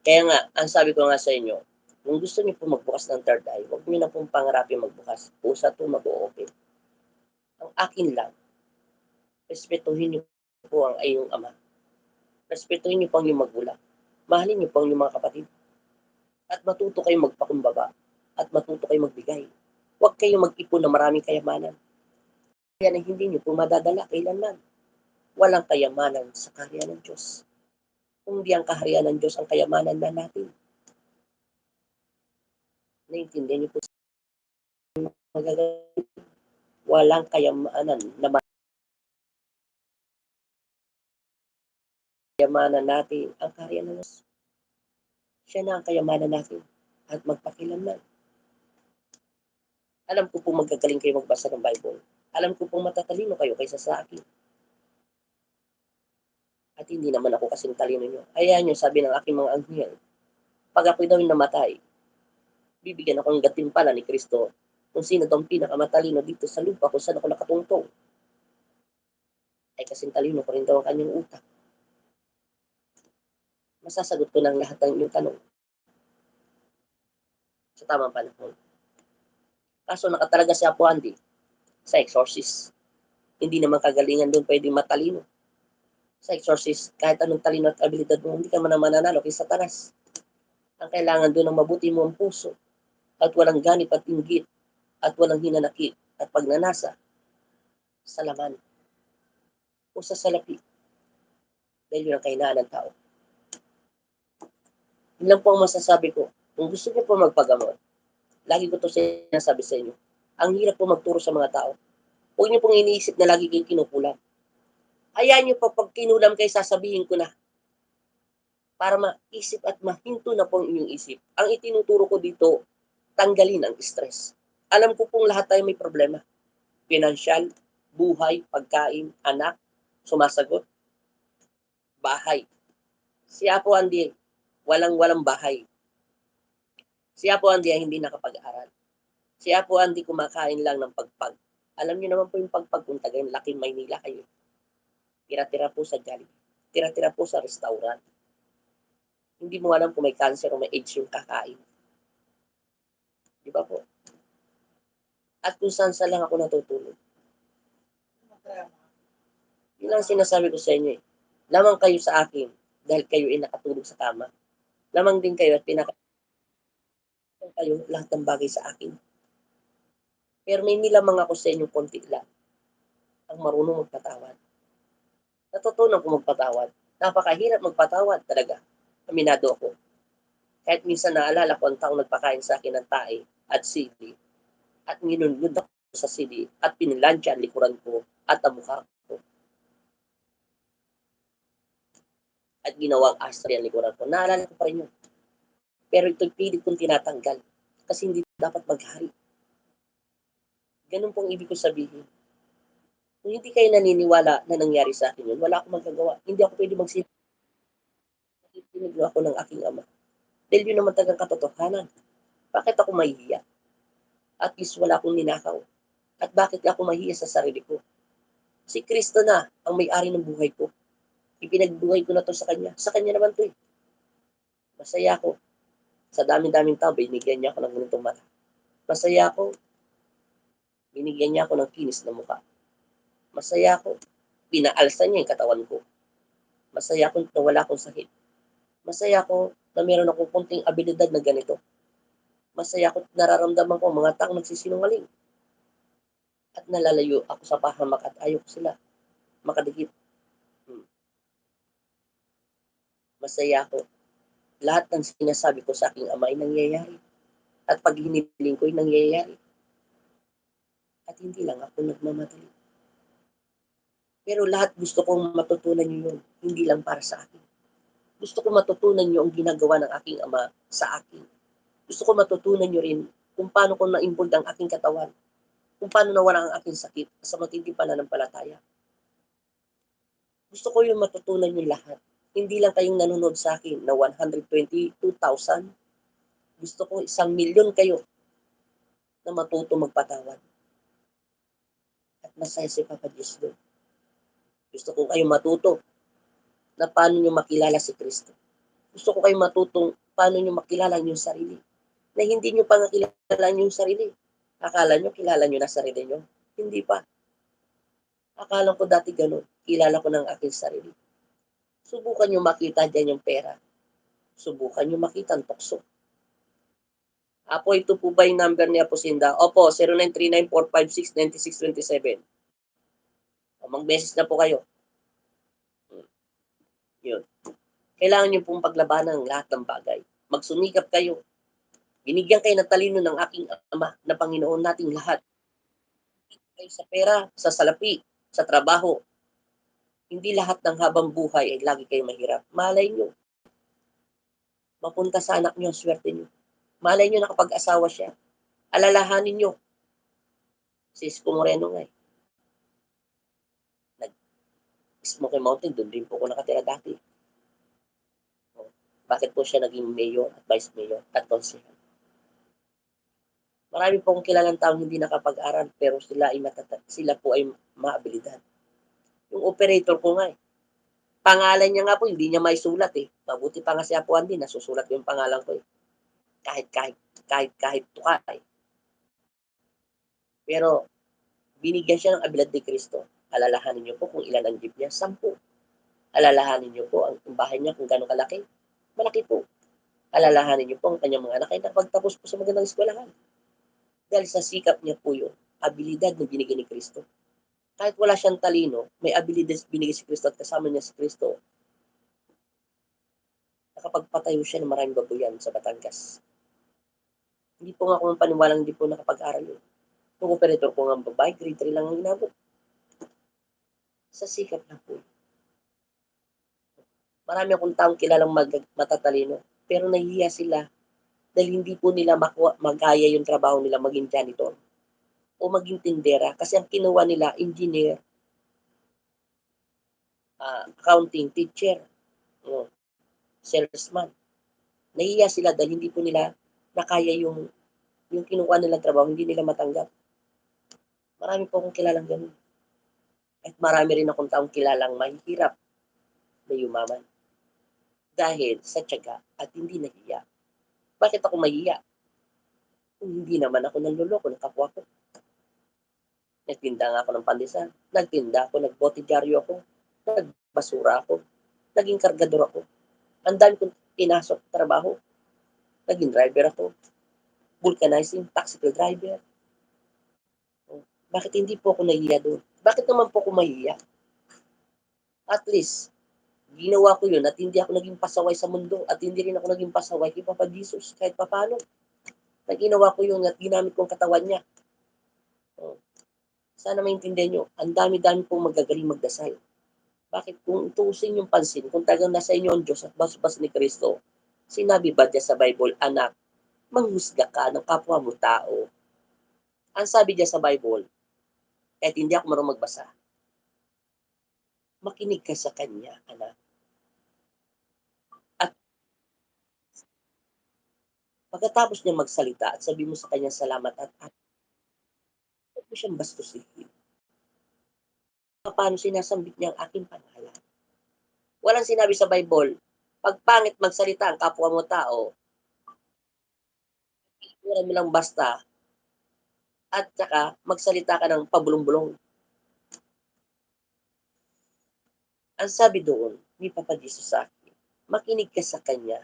Kaya nga, ang sabi ko nga sa inyo, kung gusto niyo po magbukas ng third eye, huwag niyo na pong pangarapin magbukas. Pusa to mag-o-open. Ang akin lang, respetuhin niyo po ang iyong ama. Respetuhin niyo po ang iyong magulang. Mahalin niyo po ang iyong mga kapatid. At matuto kayong magpakumbaba. At matuto kayong magbigay. Huwag kayong mag-ipon ng maraming kayamanan. Kaya na hindi niyo po madadala kailanman. Walang kayamanan sa kaharian ng Diyos. Kung di ang kaharian ng Diyos ang kayamanan na natin. Naintindihan niyo po magagawin. Walang kayamanan na kayamanan natin ang kaharian ng Diyos. Siya na ang kayamanan natin at magpakilanman. Alam ko pong magagaling kayo magbasa ng Bible. Alam ko pong matatalino kayo kaysa sa akin. At hindi naman ako kasing talino nyo. Hayaan nyo, sabi ng aking mga anghel, pag ako'y daw namatay, bibigyan ako ng gatimpala ni Kristo kung sino daw ang pinakamatalino dito sa lupa kung saan ako nakatungtong. Ay kasing talino ko rin daw ang kanyang utak. Masasagot ko ng lahat ng inyong tanong sa tamang panahon. Kaso nakatalaga si Apo Andy sa exorcist. Hindi naman kagalingan doon pwedeng matalino. Sa exorcist, kahit anong talino at abilidad mo, hindi ka man mananalo kay Satanas. Ang kailangan doon ang mabuti mo ang puso at walang ganip at inggit at walang hinanakit at pagnanasa sa laman o sa salapi dahil yun ang kahinaan ng tao. Yun lang po ang masasabi ko. Kung gusto niyo po magpagamot, lagi ko to sinasabi sa inyo, ang hirap po magturo sa mga tao. Huwag niyo pong iniisip na lagi kayong kinukulam. Hayaan niyo po pag kinulam kayo, sasabihin ko na para maisip at mahinto na po ang inyong isip. Ang itinuturo ko dito, tanggalin ang stress. Alam ko pong lahat tayo may problema. Pinansyal, buhay, pagkain, anak, sumasagot, bahay, Si Apo Andy, walang bahay. Si Apo Andy ay hindi nakapag-aral. Si Apo Andy kumakain lang ng pagpag. Alam niyo naman po yung pagpag kung taga laking Maynila kayo. Tira-tira po sa Jollibee. Tira-tira po sa restaurant. Hindi mo alam kung may cancer o may AIDS yung kakain. Di ba po? At kung saan lang ako natutulog. Yun ang sinasabi ko sa inyo eh. Lamang kayo sa akin dahil kayo ay nakatulog sa kama. Lamang din kayo at kayo lahat ng bagay sa akin. Pero may nilamang ako sa inyo konti lang ang marunong magpatawad. Natutunan ko magpatawad. Napakahirap magpatawad talaga. Aminado ako. Kahit minsan naalala ko ang taong nagpakain sa akin ng tae at sili at ninunod ako sa sili at pinilansya ang likuran ko at ang mukha ko. At ginawang astra ang likuran ko. Naalala ko pa rin yun. Pero ito'y pilit kong tinatanggal kasi hindi dapat maghari. Ganun pong ibig ko sabihin. Kung hindi kayo naniniwala na nangyari sa akin yun, wala akong magagawa. Hindi ako pwede magsinig ako ng aking ama. Dahil yun naman talagang katotohanan. Bakit ako mahihiya? At least wala akong ninakaw. At bakit ako mahihiya sa sarili ko? Si Kristo na ang may-ari ng buhay ko. Ipinagbuhay ko na to sa Kanya. Sa Kanya naman to eh. Masaya ako. Sa dami-daming tao, binigyan niya ako ng ganitong mata. Masaya ako. Binigyan niya ako ng kinis na mukha. Masaya ako. Pinaalsa niya yung katawan ko. Masaya ako na wala akong sakit. Masaya ako na meron akong konting abilidad na ganito. Masaya ako at nararamdaman ko mga taong nagsisinungaling. At nalalayo ako sa pahamak at ayaw ko sila makadikit. Masaya ako. Lahat ng sinasabi ko sa aking ama ay nangyayari. At pag hiniling ko ay nangyayari. At hindi lang ako nagmamadali. Pero lahat gusto kong matutunan niyo yun. Hindi lang para sa akin. Gusto ko matutunan niyo ang ginagawa ng aking ama sa akin. Gusto ko matutunan niyo rin kung paano ko na-involve ang aking katawan. Kung paano nawala ang aking sakit sa matinding pananampalataya. Gusto ko yung matutunan niyo lahat. Hindi lang kayong nanonood sa akin na 122,000. Gusto ko 1,000,000 kayo na matuto magpatawad. At masaya si Papa Diyos doon. Gusto ko kayo matuto na paano nyo makilala si Kristo. Gusto ko kayo matutong paano nyo makilala yung sarili. Na hindi nyo pa nakilala yung sarili. Akala nyo, kilala nyo na sarili nyo. Hindi pa. Akala ko dati ganun. Kilala ko ng aking sarili. Subukan nyo makita dyan yung pera. Subukan nyo makita ang tukso. Apo, ito po ba yung number ni Apo Sinda? Opo, 0939-456-9627. Mag-message na po kayo. Yun. Kailangan nyo pong paglabanan ng lahat ng bagay. Magsumikap kayo. Binigyan kayo ng talino ng aking ama na Panginoon nating lahat. Kayo sa pera, sa salapi, sa trabaho. Hindi lahat ng habang buhay ay lagi kayo mahirap. Malay nyo. Mapunta sa anak nyo ang swerte nyo. Malay nyo nakapag-asawa siya. Alalahanin nyo. Si Isko Moreno nga eh. Smoky Mountain, doon din po ako nakatira dati. Bakit po siya naging mayor at vice mayor at konsehal? Marami po akong kilalang taong hindi nakapag-aral pero sila po ay maabilidad. Yung operator ko nga eh. Pangalan niya nga po, hindi niya maisulat eh. Mabuti pa nga si Apo Andy, nasusulat yung pangalan ko eh. Kahit tuka eh. Pero binigyan siya ng abilidad ni Kristo. Alalahanin niyo po kung ilan ang jeep niya, 10. Alalahanin niyo po ang bahay niya kung gano'ng kalaki. Malaki po. Alalahanin niyo po ang kanyang mga anak ay nakapagtapos po sa magandang eskwelahan. Dahil sa sikap niya po yun, abilidad na binigay ni Kristo. Kahit wala siyang talino, may abilidad binigay si Kristo at kasama niya si Kristo. Nakapagpatayo siya ng maraming babuyan sa Batangas. Hindi po nga kung paniwalang hindi po nakapag-aral yun. Yung operator ko nga babae, grade 3 lang ang inabot. Sa sikap na po. Marami akong taong kilalang matatalino, pero nahihiya sila dahil hindi po nila magaya yung trabaho nila maging janitor o maging tindera kasi ang kinuha nila engineer, accounting teacher. No. salesman. Nahihiya sila dahil hindi po nila nakaya yung kinukuha nilang trabaho, hindi nila matanggap. Marami po akong kilalang gano'n. At marami rin akong taong kilalang mahihirap na yumaman dahil sa tiyaga at hindi nahiya. Bakit ako mahiya? Kung hindi naman ako nanloloko ng kapwa ko. Nagtinda nga ako ng pandesal, nagtinda ako, nagbotidyaryo ako, nagbasura ako, naging kargador ako. Ang dami kong pinasok trabaho. Naging driver ako, vulcanizing, taxi driver. Bakit hindi po ako nahiya doon? Bakit naman po ako mahiya? At least, ginawa ko yun at hindi ako naging pasaway sa mundo at hindi rin ako naging pasaway kay Papa Jesus kahit papano. Na ginawa ko yun at ginamit kong katawan niya. Sana maintindihan nyo, ang dami-dami pong magagaling magdasal. Bakit? Kung tuusin yung pansin, kung talagang nasa inyo ang Diyos at bas-bas ni Kristo, sinabi ba diya sa Bible, anak, manghusga ka ng kapwa mo tao. Ang sabi diya sa Bible, kahit hindi ako marunong magbasa, makinig ka sa Kanya, anak. At pagkatapos niya magsalita at sabi mo sa Kanya salamat at huwag mo siyang bastusin. Paano sinasambit niya ang aking pangalan? Walang sinabi sa Bible, pag pangit magsalita ang kapwa mo tao, itsura mo lang basta, at saka magsalita ka ng pabulong-bulong. Ang sabi doon ni Papa Jesus sa akin, makinig ka sa Kanya.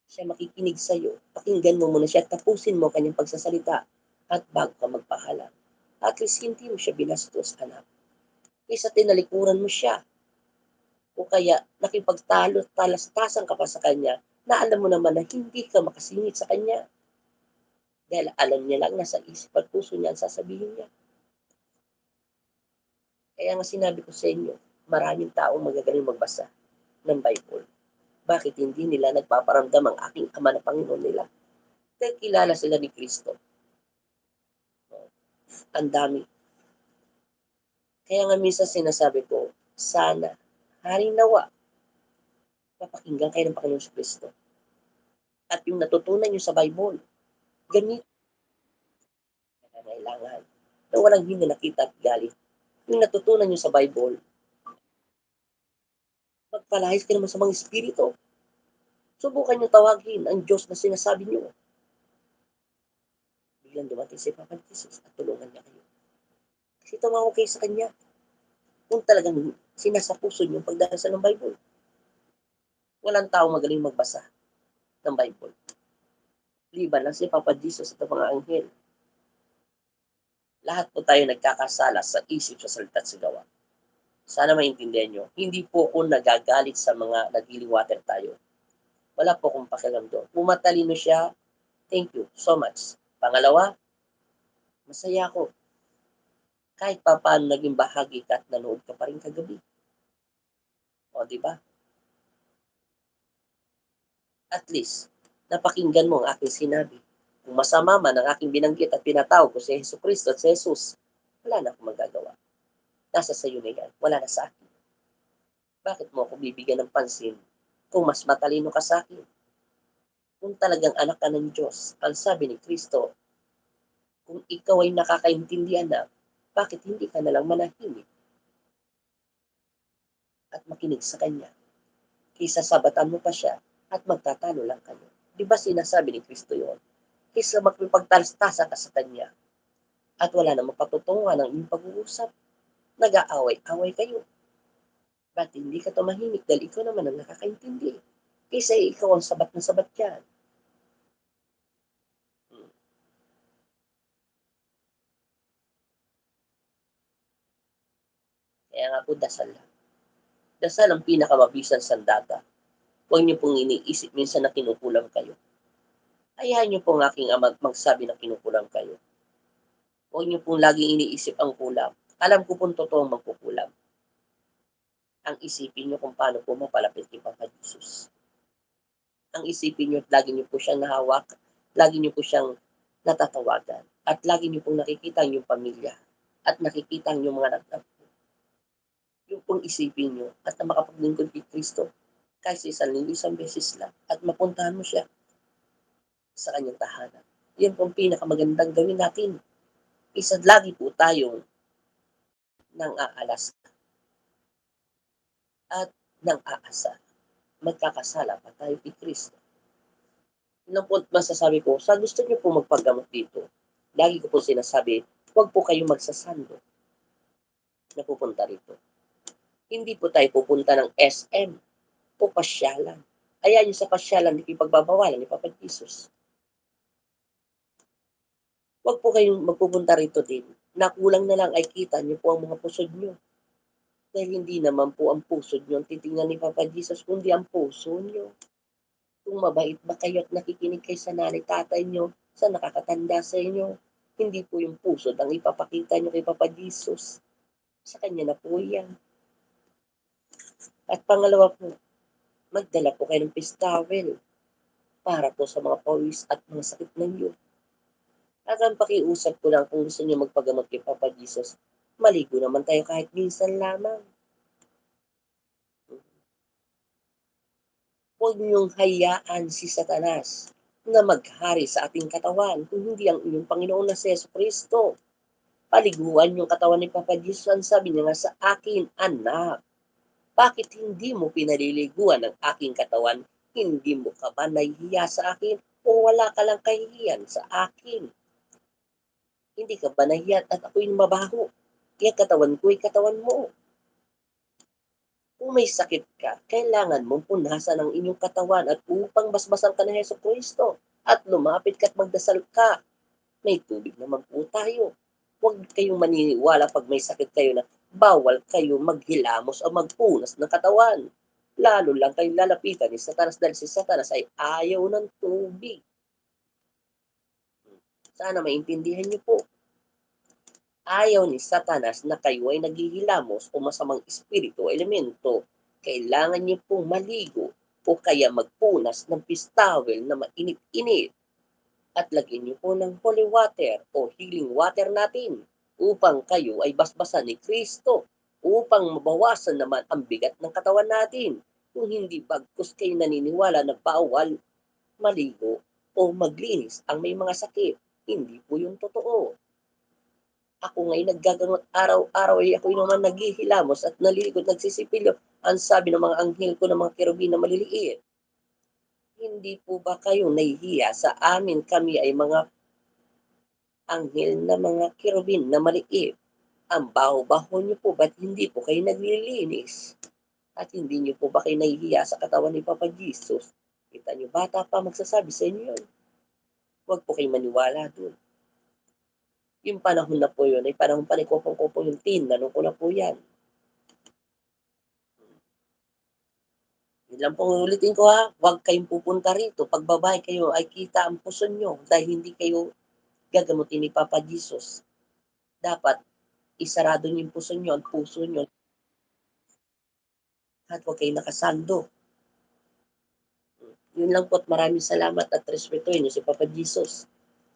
Siya makikinig sa iyo. Pakinggan mo muna siya at tapusin mo kanyang pagsasalita at bago ka magpaalam. At least hindi mo siya binastos, anak. Kaysa tinalikuran mo siya. O kaya nakipagtalo at talastasan ka pa sa Kanya na alam mo naman na hindi ka makasingit sa Kanya. Dahil alam niya lang nasa isip at puso niya ang sasabihin niya. Kaya nga sinabi ko sa inyo, maraming taong magagaling magbasa ng Bible. Bakit hindi nila nagpaparamdam ang aking Ama na Panginoon nila? Dahil kilala sila ni Kristo. Ang dami. Kaya nga minsan sinasabi ko, sana, haring nawa, papakinggan kayo ng Panginoon sa Kristo. At yung natutunan nyo sa Bible, ganito na kailangan na walang hindi nakita at galit. Yung natutunan nyo sa Bible, magpalahis ka naman sa mga espiritu. Subukan nyo tawagin ang Diyos na sinasabi nyo. Biglang dumating si Papa Jesus at tulungan niya kayo. Kasi tumawag kayo sa Kanya. Kung talagang sinasapuso nyo yung pagdarasal ng Bible. Walang tao magaling magbasa ng Bible. Liban lang si Papa Jesus at mga anghel. Lahat po tayo nagkakasala sa isip, sa salita at sa gawa. Sana maintindihan nyo, hindi po ako nagagalit sa mga nag-healing water tayo. Wala po akong pakialam doon. Kung matalino siya, thank you so much. Pangalawa, masaya ako. Kahit pa paano naging bahagi ka at nanood ka pa rin kagabi. O, di ba? At least, napakinggan mo ang aking sinabi. Kung masama man ang aking binanggit at pinatawag ko si Jesucristo at si Jesus, wala na akong magagawa. Nasa sa iyo na yan, wala na sa akin. Bakit mo ako bibigyan ng pansin kung mas matalino ka sa akin? Kung talagang anak ka ng Diyos, ang sabi ni Kristo, kung ikaw ay nakakaintindihan na, bakit hindi ka nalang manahimik at makinig sa Kanya? Kaysa sabatan mo pa siya at magtatalo lang kayo. Di ba sinasabi ni Kristo yon? Kaysa magpipagtalstasan ka sa Kanya at wala namang patutunguhan ng inyong pag-uusap, nag-aaway-away kayo. Ba't hindi ka tumahimik dahil ikaw naman ang nakakaintindi? Kaysa ikaw ang sabat na sabat yan. Kaya nga po, dasal lang. Dasal ang pinakamabisan sandata. Huwag niyo pong iniisip minsan na kinukulang kayo. Hayaan niyo pong aking ama magsabi na kinukulang kayo. Huwag niyo pong laging iniisip ang kulang. Alam ko pong totoong magkukulang. Ang isipin niyo kung paano po mapalapit kay Papa Jesus. Ang isipin niyo at lagi niyo po siyang nahawak, lagi niyo po siyang natatawagan, at lagi niyo pong nakikita ang iyong pamilya, at nakikita ang iyong mga anak. Yung pong isipin niyo at na makapaglingkod kay Kristo. kahit sa isang linggo, isang beses lang at mapuntahan mo siya sa kanyang tahanan. Yan po ang pinakamagandang gawin natin. Isa lagi po tayong nang-aalas at nang-aasa. Magkakasala pa tayo kay Kristo. Yun lang po masasabi ko, sa gusto niyo po magpagamot dito, lagi ko po sinasabi, huwag po kayong magsasando na pupunta rito. Hindi po tayo pupunta ng SM o pasyalan. Ayan yung sa pasyalan, hindi ipagbabawalan ni Papa Jesus. Huwag po kayong magpupunta rito din. Nakulang na lang ay kita niyo po ang mga pusod niyo. Dahil hindi naman po ang pusod niyo ang titingnan ni Papa Jesus, kundi ang puso niyo. Kung mabait ba kayo at nakikinig kayo sa nanay tatay niyo, sa nakakatanda sa inyo, hindi po yung pusod ang ipapakita niyo kay Papa Jesus. Sa kanya na po yan. At pangalawa po, magdala po kayo ng peace towel para po sa mga pawis at mga sakit ng iyo. At ang pakiusap ko lang kung gusto niyo magpagamot kay Papa Jesus, maligo naman tayo kahit minsan lamang. Huwag niyong hayaan si Satanas na maghari sa ating katawan kung hindi ang inyong Panginoon na si Jesucristo. Paliguan yung katawan ni Papa Jesus. Ang sabi niya nga sa akin, anak, bakit hindi mo pinaliliguan ang aking katawan? Hindi mo ka ba nahihiya sa akin o wala ka lang kahihiyan sa akin? Hindi ka ba nahihiya at ako'y mabaho? Kaya katawan ko'y katawan mo. Kung may sakit ka, kailangan mong punasan ang inyong katawan at upang basbasan ka ni Jesucristo at lumapit ka at magdasal ka. May tubig naman po tayo. Huwag kayong maniniwala pag may sakit kayo na bawal kayo maghilamos o magpunas ng katawan. Lalo lang kayong lalapitan ni Satanas dahil si Satanas ay ayaw ng tubig. Sana maintindihan niyo po. Ayaw ni Satanas na kayo ay naghihilamos o masamang espiritu o elemento. Kailangan niyo pong maligo o kaya magpunas ng peace towel na mainit-init at lagyan niyo po ng holy water o healing water natin upang kayo ay basbasan ni Kristo upang mabawasan naman ang bigat ng katawan natin. Kung hindi bagkus kayo naniniwala na bawal maligo o maglinis ang may mga sakit, hindi po yung totoo. Ako nga'y naggagamot araw-araw ay ako'y naman naghihilamos at naliligo at nagsisipilyo. Ang sabi ng mga anghel ko ng mga kerubin na maliliit, hindi po ba kayo nahihiya sa amin? Kami ay mga anghel na mga kerubin na maliit. Ang baho-baho niyo po, ba't hindi po kayo naglilinis? At hindi niyo po ba kayo nahihiya sa katawan ni Papa Jesus? Kita niyo, bata pa magsasabi sa inyo yun. Huwag po kayo maniwala doon. Yung panahon na po yun ay panahon pa ni Kopong-Kopong yung tinanong ko na po yan. Yun lang pong uulitin ko ha, huwag kayong pupunta rito. Pag babae kayo ay kita ang puso nyo dahil hindi kayo gagamutin ni Papa Jesus. Dapat isarado niyo yung puso nyo, ang puso nyo at huwag kayong nakasando. Yun lang po at maraming salamat at respetuhin niyo si Papa Jesus.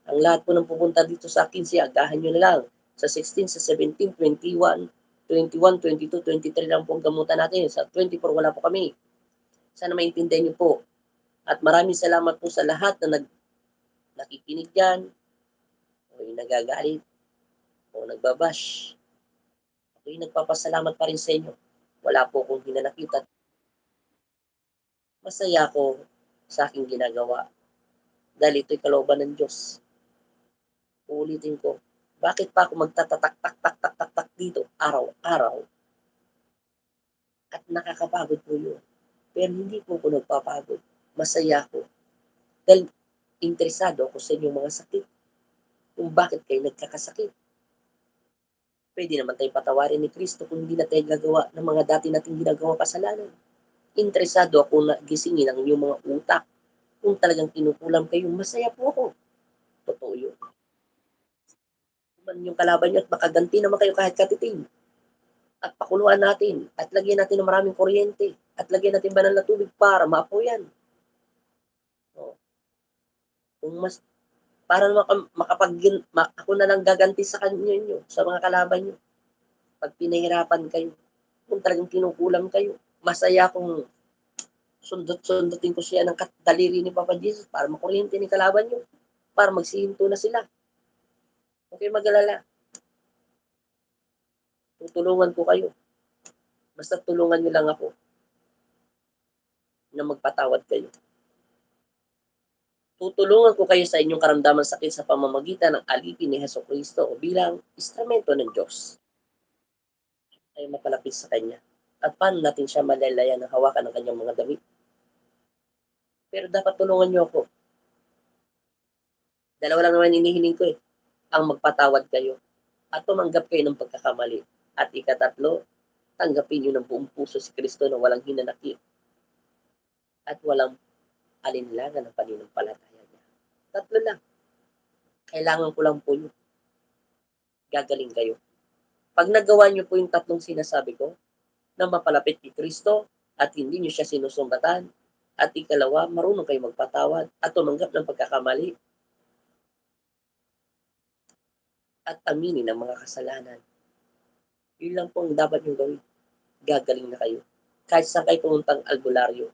Ang lahat po ng pupunta dito sa akin, agahan nyo na lang. Sa 16, sa 17, 21, 21, 22, 23 lang po ang gamutan natin. Sa 24 wala po kami. Sana maintindihan niyo po. At maraming salamat po sa lahat na nakikinig dyan, o yung nagagalit, o nagbabash. Ako'y nagpapasalamat pa rin sa inyo. Wala po akong hinanakit at masaya ako sa aking ginagawa. Dahil ito'y kalooban ng Diyos. Uulitin ko, bakit pa ako magtatatak-tak-tak-tak-tak dito araw-araw? At nakakapagod po yun. Pero hindi po ako nagpapagod. Masaya ako. Dahil interesado ako sa inyong mga sakit. Kung bakit kayo nagkakasakit. Pwede naman tayo patawarin ni Kristo kung hindi na tayo gagawa ng mga dati nating ginagawa kasalanan. Interesado ako na gisingin ang inyong mga utak. Kung talagang kinukulam kayo, masaya po ako. Totoo yun. Man yung kalaban nyo at makaganti naman kayo kahit katiting. At pakuluan natin at lagyan natin ng maraming kuryente at lagyan natin banal na tubig para maapo yan. O, kung mas para ako na lang gaganti sa kanyo sa mga kalaban nyo. Pag pinahirapan kayo, kung talagang kinukulam kayo, masaya akong Sundot-sundutin ko siya ng daliri ni Papa Jesus para makuryente ni kalaban nyo. Para magsihinto na sila. Okay, mag-alala. Tutulungan ko kayo. Basta tulungan nyo lang ako na magpatawad kayo. Tutulungan ko kayo sa inyong karamdaman sakit sa pamamagitan ng alipin ni Hesukristo o bilang instrumento ng Diyos ay mapalapit sa Kanya. At paano natin siya malalayan ng hawakan ng Kanyang mga damit? Pero dapat tulungan niyo ako. Dalawa lang naman inihiling ko ang magpatawad kayo at tumanggap kayo ng pagkakamali. At ikatatlo, tanggapin niyo ng buong puso si Kristo na walang hinanakit at walang alinlangan ng pananampalataya niya. Tatlo lang. Kailangan ko lang po yun. Gagaling kayo. Pag nagawa niyo po yung tatlong sinasabi ko, na mapalapit kay Kristo at hindi niyo siya sinusumbatan, at ikalawa, marunong kayo magpatawad at tumanggap ng pagkakamali at aminin ang mga kasalanan. Yun lang po ang dapat nyo gawin. Gagaling na kayo. Kahit saan kayo pumuntang albularyo,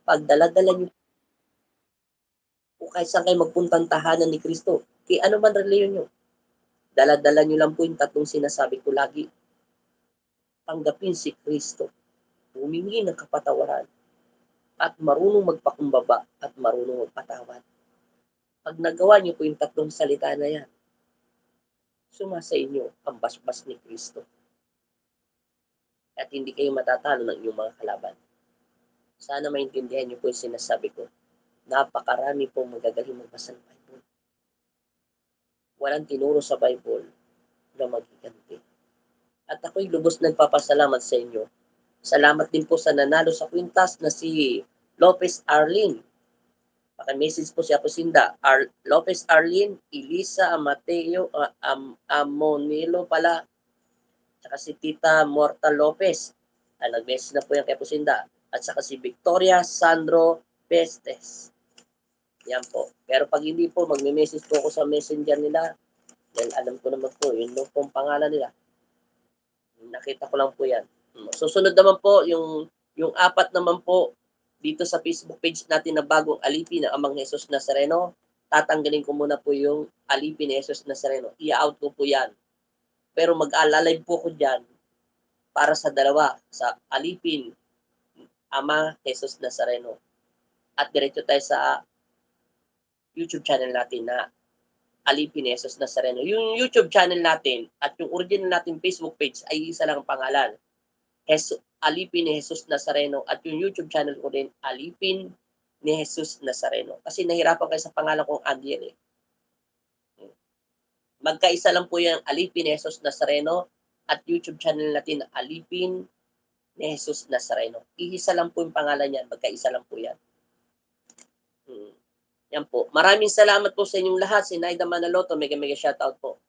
pag dala-dala nyo o kahit saan kayo magpuntang tahanan ni Kristo, kaya ano man reliyon nyo, dala-dala nyo lang po yung tatlong sinasabi ko lagi. Tanggapin si Kristo, humingi ng kapatawaran, at marunong magpakumbaba at marunong magpatawad. Pag nagawa niyo po yung tatlong salita na yan, sumasa inyo ang basbas ni Kristo. At hindi kayo matatalo ng inyong mga kalaban. Sana maintindihan niyo po yung sinasabi ko. Napakarami po magagaling magbasa ng Bible. Walang tinuro sa Bible na magiganti. At ako'y lubos nagpapasalamat sa inyo. Salamat din po sa nanalo sa kwintas na si Lopez Arlene. Paka-message po si Aposinda. Lopez Arlene, Elisa Amateo, Amonilo pala, saka si Tita Morta Lopez. Nag-message na po yan kay Aposinda. At saka si Victoria Sandro Pestes. Yan po. Pero pag hindi po, magme-message po ako sa messenger nila. Dahil alam ko naman po, yun po ang pangalan nila. Nakita ko lang po yan. Susunod naman po, yung apat naman po, dito sa Facebook page natin na bagong alipin ng Amang Jesus Nazareno, tatanggalin ko muna po yung alipin ni Jesus Nazareno. I-out ko po yan. Pero mag-alalive po ko dyan para sa dalawa, sa alipin Ama Jesus Nazareno. At diretso tayo sa YouTube channel natin na alipin ni Jesus Nazareno. Yung YouTube channel natin at yung original natin Facebook page ay isa lang ang pangalan. Alipin ni Jesus Nazareno, at yung YouTube channel ko din, Alipin ni Jesus Nazareno. Kasi nahirapan kayo sa pangalan kong Andiel Magkaisa lang po yung Alipin ni Jesus Nazareno at YouTube channel natin, Alipin ni Jesus Nazareno. Iisa lang po yung pangalan yan, magkaisa lang po yan. Yan po. Maraming salamat po sa inyong lahat. Si Naida Manaloto, mega shoutout po.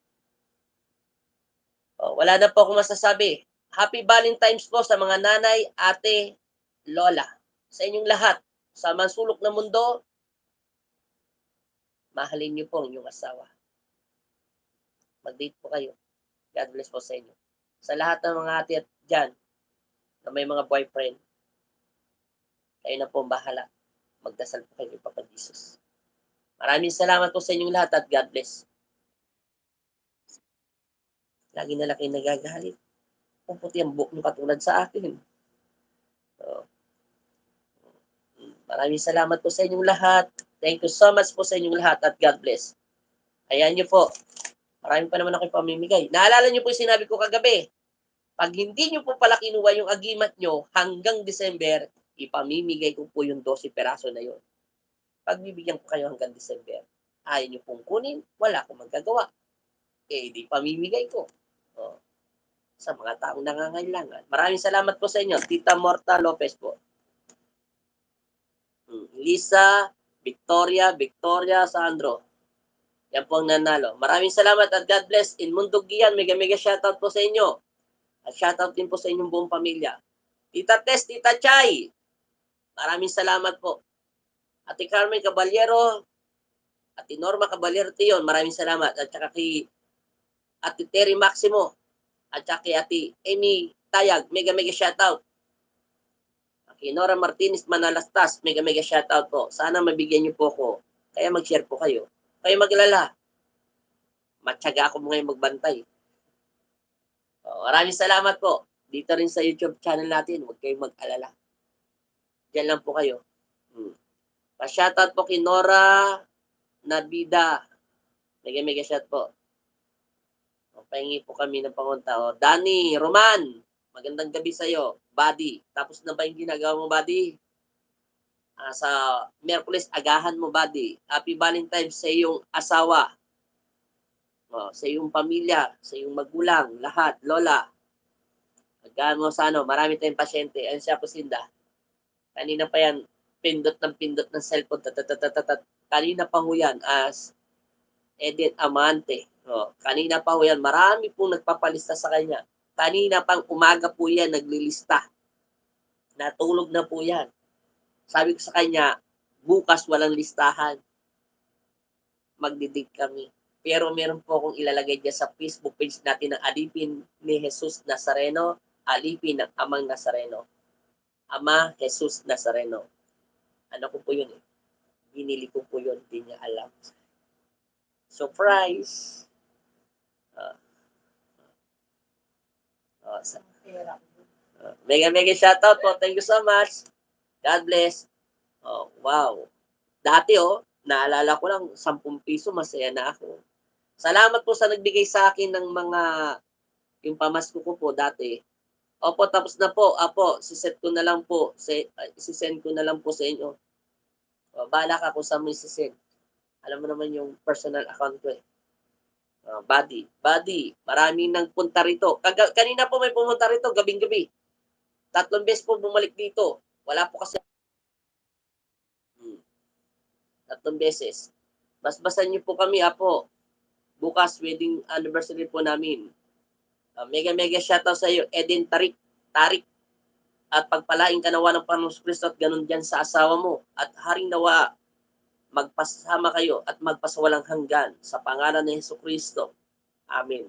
Wala na po akong masasabi. Happy Valentine's po sa mga nanay, ate, lola. Sa inyong lahat. Sa mansulok ng mundo, mahalin niyo po ang inyong asawa. Mag-date po kayo. God bless po sa inyo. Sa lahat ng mga ate at dyan, na may mga boyfriend, kayo na po ang bahala. Magdasal po kayo kay Papa Jesus. Maraming salamat po sa inyong lahat at God bless. Lagi na lang kayo nagagalit. Puputi ang buhok nyo katulad sa akin. So, maraming salamat po sa inyong lahat. Thank you so much po sa inyong lahat at God bless. Ayan nyo po. Maraming pa naman ako pamimigay. Naalala nyo po yung sinabi ko kagabi. Pag hindi nyo po pala kinuha yung agimat nyo hanggang December, ipamimigay ko po yung 12 peraso na yon. Pagbibigyan ko kayo hanggang December. Ayaw nyo pong kunin, wala akong magagawa. Di pamimigay ko. Sa mga taong nangangailangan. Maraming salamat po sa inyo. Tita Morta Lopez po. Lisa, Victoria Sandro. Yan po ang nanalo. Maraming salamat at God bless. In Mundo Gian, mega shoutout po sa inyo. At shoutout din po sa inyong buong pamilya. Tita Tess, Tita Chay, maraming salamat po. Ate Carmen Caballero, Ate Norma Caballero Tion, maraming salamat. At saka kay Ate Terry Maximo, at saka kay Ate Amy Tayag, mega shoutout. Kay Nora Martinez Manalastas, mega shoutout po. Sana mabigyan niyo po ko. Kaya mag-share po kayo. Kayo maglala. Matyaga ako ngayon magbantay. Maraming salamat po. Dito rin sa YouTube channel natin. Huwag kayong mag-alala. Diyan lang po kayo. Pa-shoutout po kay Nora Nabida. Mega shout po. Pahingi po kami ng pangunta. Danny, Roman, magandang gabi sa'yo. Buddy, tapos na ba yung ginagawa mo, buddy? Sa Merkules, agahan mo, buddy. Happy Valentine's sa iyong asawa. Sa iyong pamilya, sa iyong magulang, lahat, lola. Agahan mo sa marami tayong pasyente. Ayun siya po, Sinda. Kanina pa yan, pindot ng cellphone. Kanina pa ho yan as Eden Amante. Kanina pa ho yan, marami pong nagpapalista sa kanya. Kanina pang umaga po yan, naglilista. Natulog na po yan. Sabi ko sa kanya, bukas walang listahan. Magdidig kami. Pero meron po akong ilalagay dyan sa Facebook page natin ng Alipin ni Jesus Nazareno, Alipin ng Amang Nazareno. Ama Jesus Nazareno. Ano ko po yun eh. Binili ko po yun, hindi niya alam. Surprise! Mega shoutout po. Thank you so much. God bless. Wow. Dati naalala ko lang, 10 piso, masaya na ako. Salamat po sa nagbigay sa akin ng mga, yung pamasko ko po dati. Opo, tapos na po. Sisend ko na lang po sa inyo. Bahala ka kung saan mo isisend. Alam mo naman yung personal account ko eh. Buddy, maraming nang punta rito. Kanina po may pumunta rito, gabing-gabi. 3 beses po bumalik dito. Wala po kasi 3 beses. Basbasan niyo po kami, Apo. Bukas, wedding anniversary po namin. Mega shoutout sa iyo, Eden Tarik. At pagpalain ka nawa ng Panginoong Kristo at ganun dyan sa asawa mo. At haring nawa, magpasama kayo at magpasawalang hanggan sa pangalan ni Jesucristo. Amen.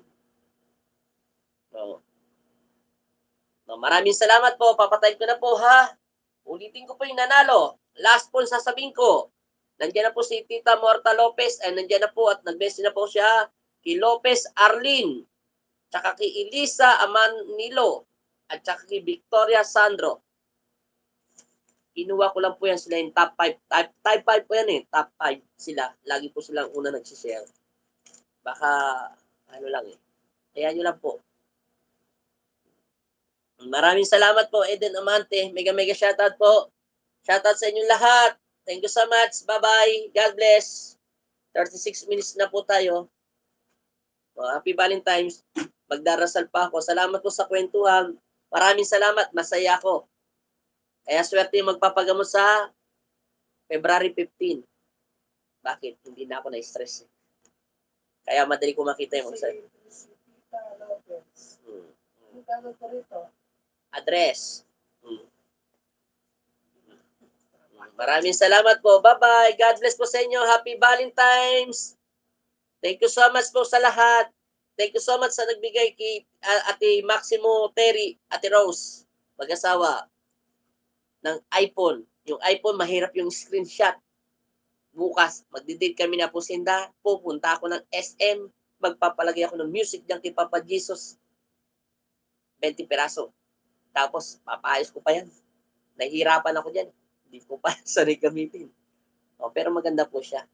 Maraming salamat po. Papatayin ko na po ha. Ulitin ko po yung nanalo. Last po sasabihin ko. Nandiyan na po si Tita Morta Lopez ay nandiyan na po at nag-message na po siya kay Lopez Arlene, tsaka kay Elisa Amanilo, at tsaka kay Victoria Sandro. Kinuha ko lang po yan sila yung top 5. Top 5 po yan eh. Top 5 sila. Lagi po silang una nagsishare. Baka, lang eh. Kaya nyo lang po. Maraming salamat po, Eden Amante. Mega shoutout po. Shoutout sa inyong lahat. Thank you so much. Bye-bye. God bless. 36 minutes na po tayo. Happy Valentine's. Magdarasal pa ako. Salamat po sa kwentuhan. Maraming salamat. Masaya ako. Kaya swerte yung magpapagamot sa February 15. Bakit? Hindi na ako na-stress. Kaya madali ko makita yung magsabi. Address. Maraming salamat po. Bye-bye. God bless po sa inyo. Happy Valentine's. Thank you so much po sa lahat. Thank you so much sa nagbigay kay Ate Maximo Terry, Ate Rose, mag-asawa ng iPhone. Yung iPhone, mahirap yung screenshot. Bukas, magdidate kami na po Sinda. Pupunta ako ng SM. Magpapalagay ako ng music dyan kay Papa Jesus. 20 peraso. Tapos, papaayos ko pa yan. Nahihirapan ako dyan. Hindi ko pa sarili gamitin. Pero maganda po siya.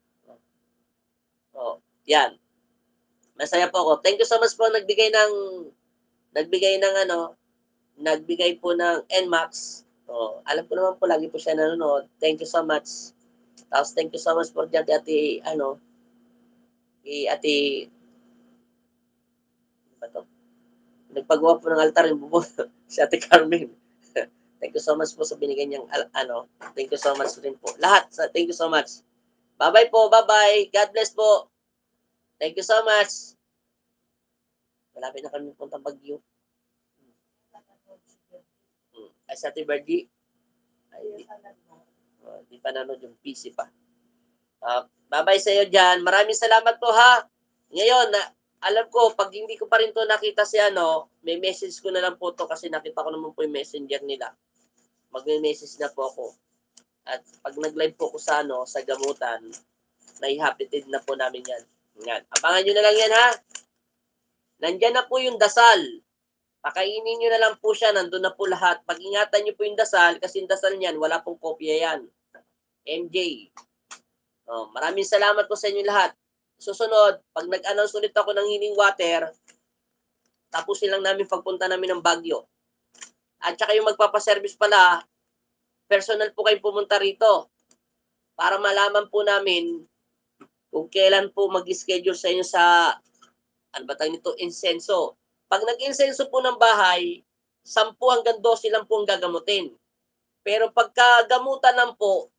Yan. Masaya po ako. Thank you so much po nagbigay po ng NMAX. Alam ko naman po lagi po siya nanonood. Thank you so much. Tapos thank you so much po dyan kay Ate nagpagawa po ng altar yung bubo si Ate Carmen. Thank you so much po sa binigay niyang thank you so much rin po. Lahat, thank you so much. Bye-bye po, bye-bye. God bless po. Thank you so much. Malapit na kami puntang Baguio. Ay, sa Ate Bergie. Di pa nanood yung PC pa. Bye-bye sa iyo dyan. Maraming salamat po ha. Ngayon, alam ko, pag hindi ko pa rin to nakita si may message ko na lang po to kasi nakita ko naman po yung messenger nila. magme-message na po ako. At pag nag-live po ko sa sa gamutan, naihapitid na po namin yan. Yan. Abangan nyo na lang yan, ha? Nandyan na po yung dasal. Pakainin nyo na lang po siya, nandun na po lahat. Pag-ingatan nyo po yung dasal, kasi yung dasal niyan, wala pong kopya yan. MJ. Oh, maraming salamat po sa inyo lahat. Susunod, pag nag-announce ulit ako ng healing water, tapusin lang namin pagpunta namin ng Baguio. At saka yung magpapaservice pala, personal po kayo pumunta rito para malaman po namin kung kailan po mag-schedule sa inyo sa, ano ba tawag nito, insenso. Pag nag-insenso po ng bahay, 10 hanggang 12 lang po ang gagamutin. Pero pagka gamutan lang po,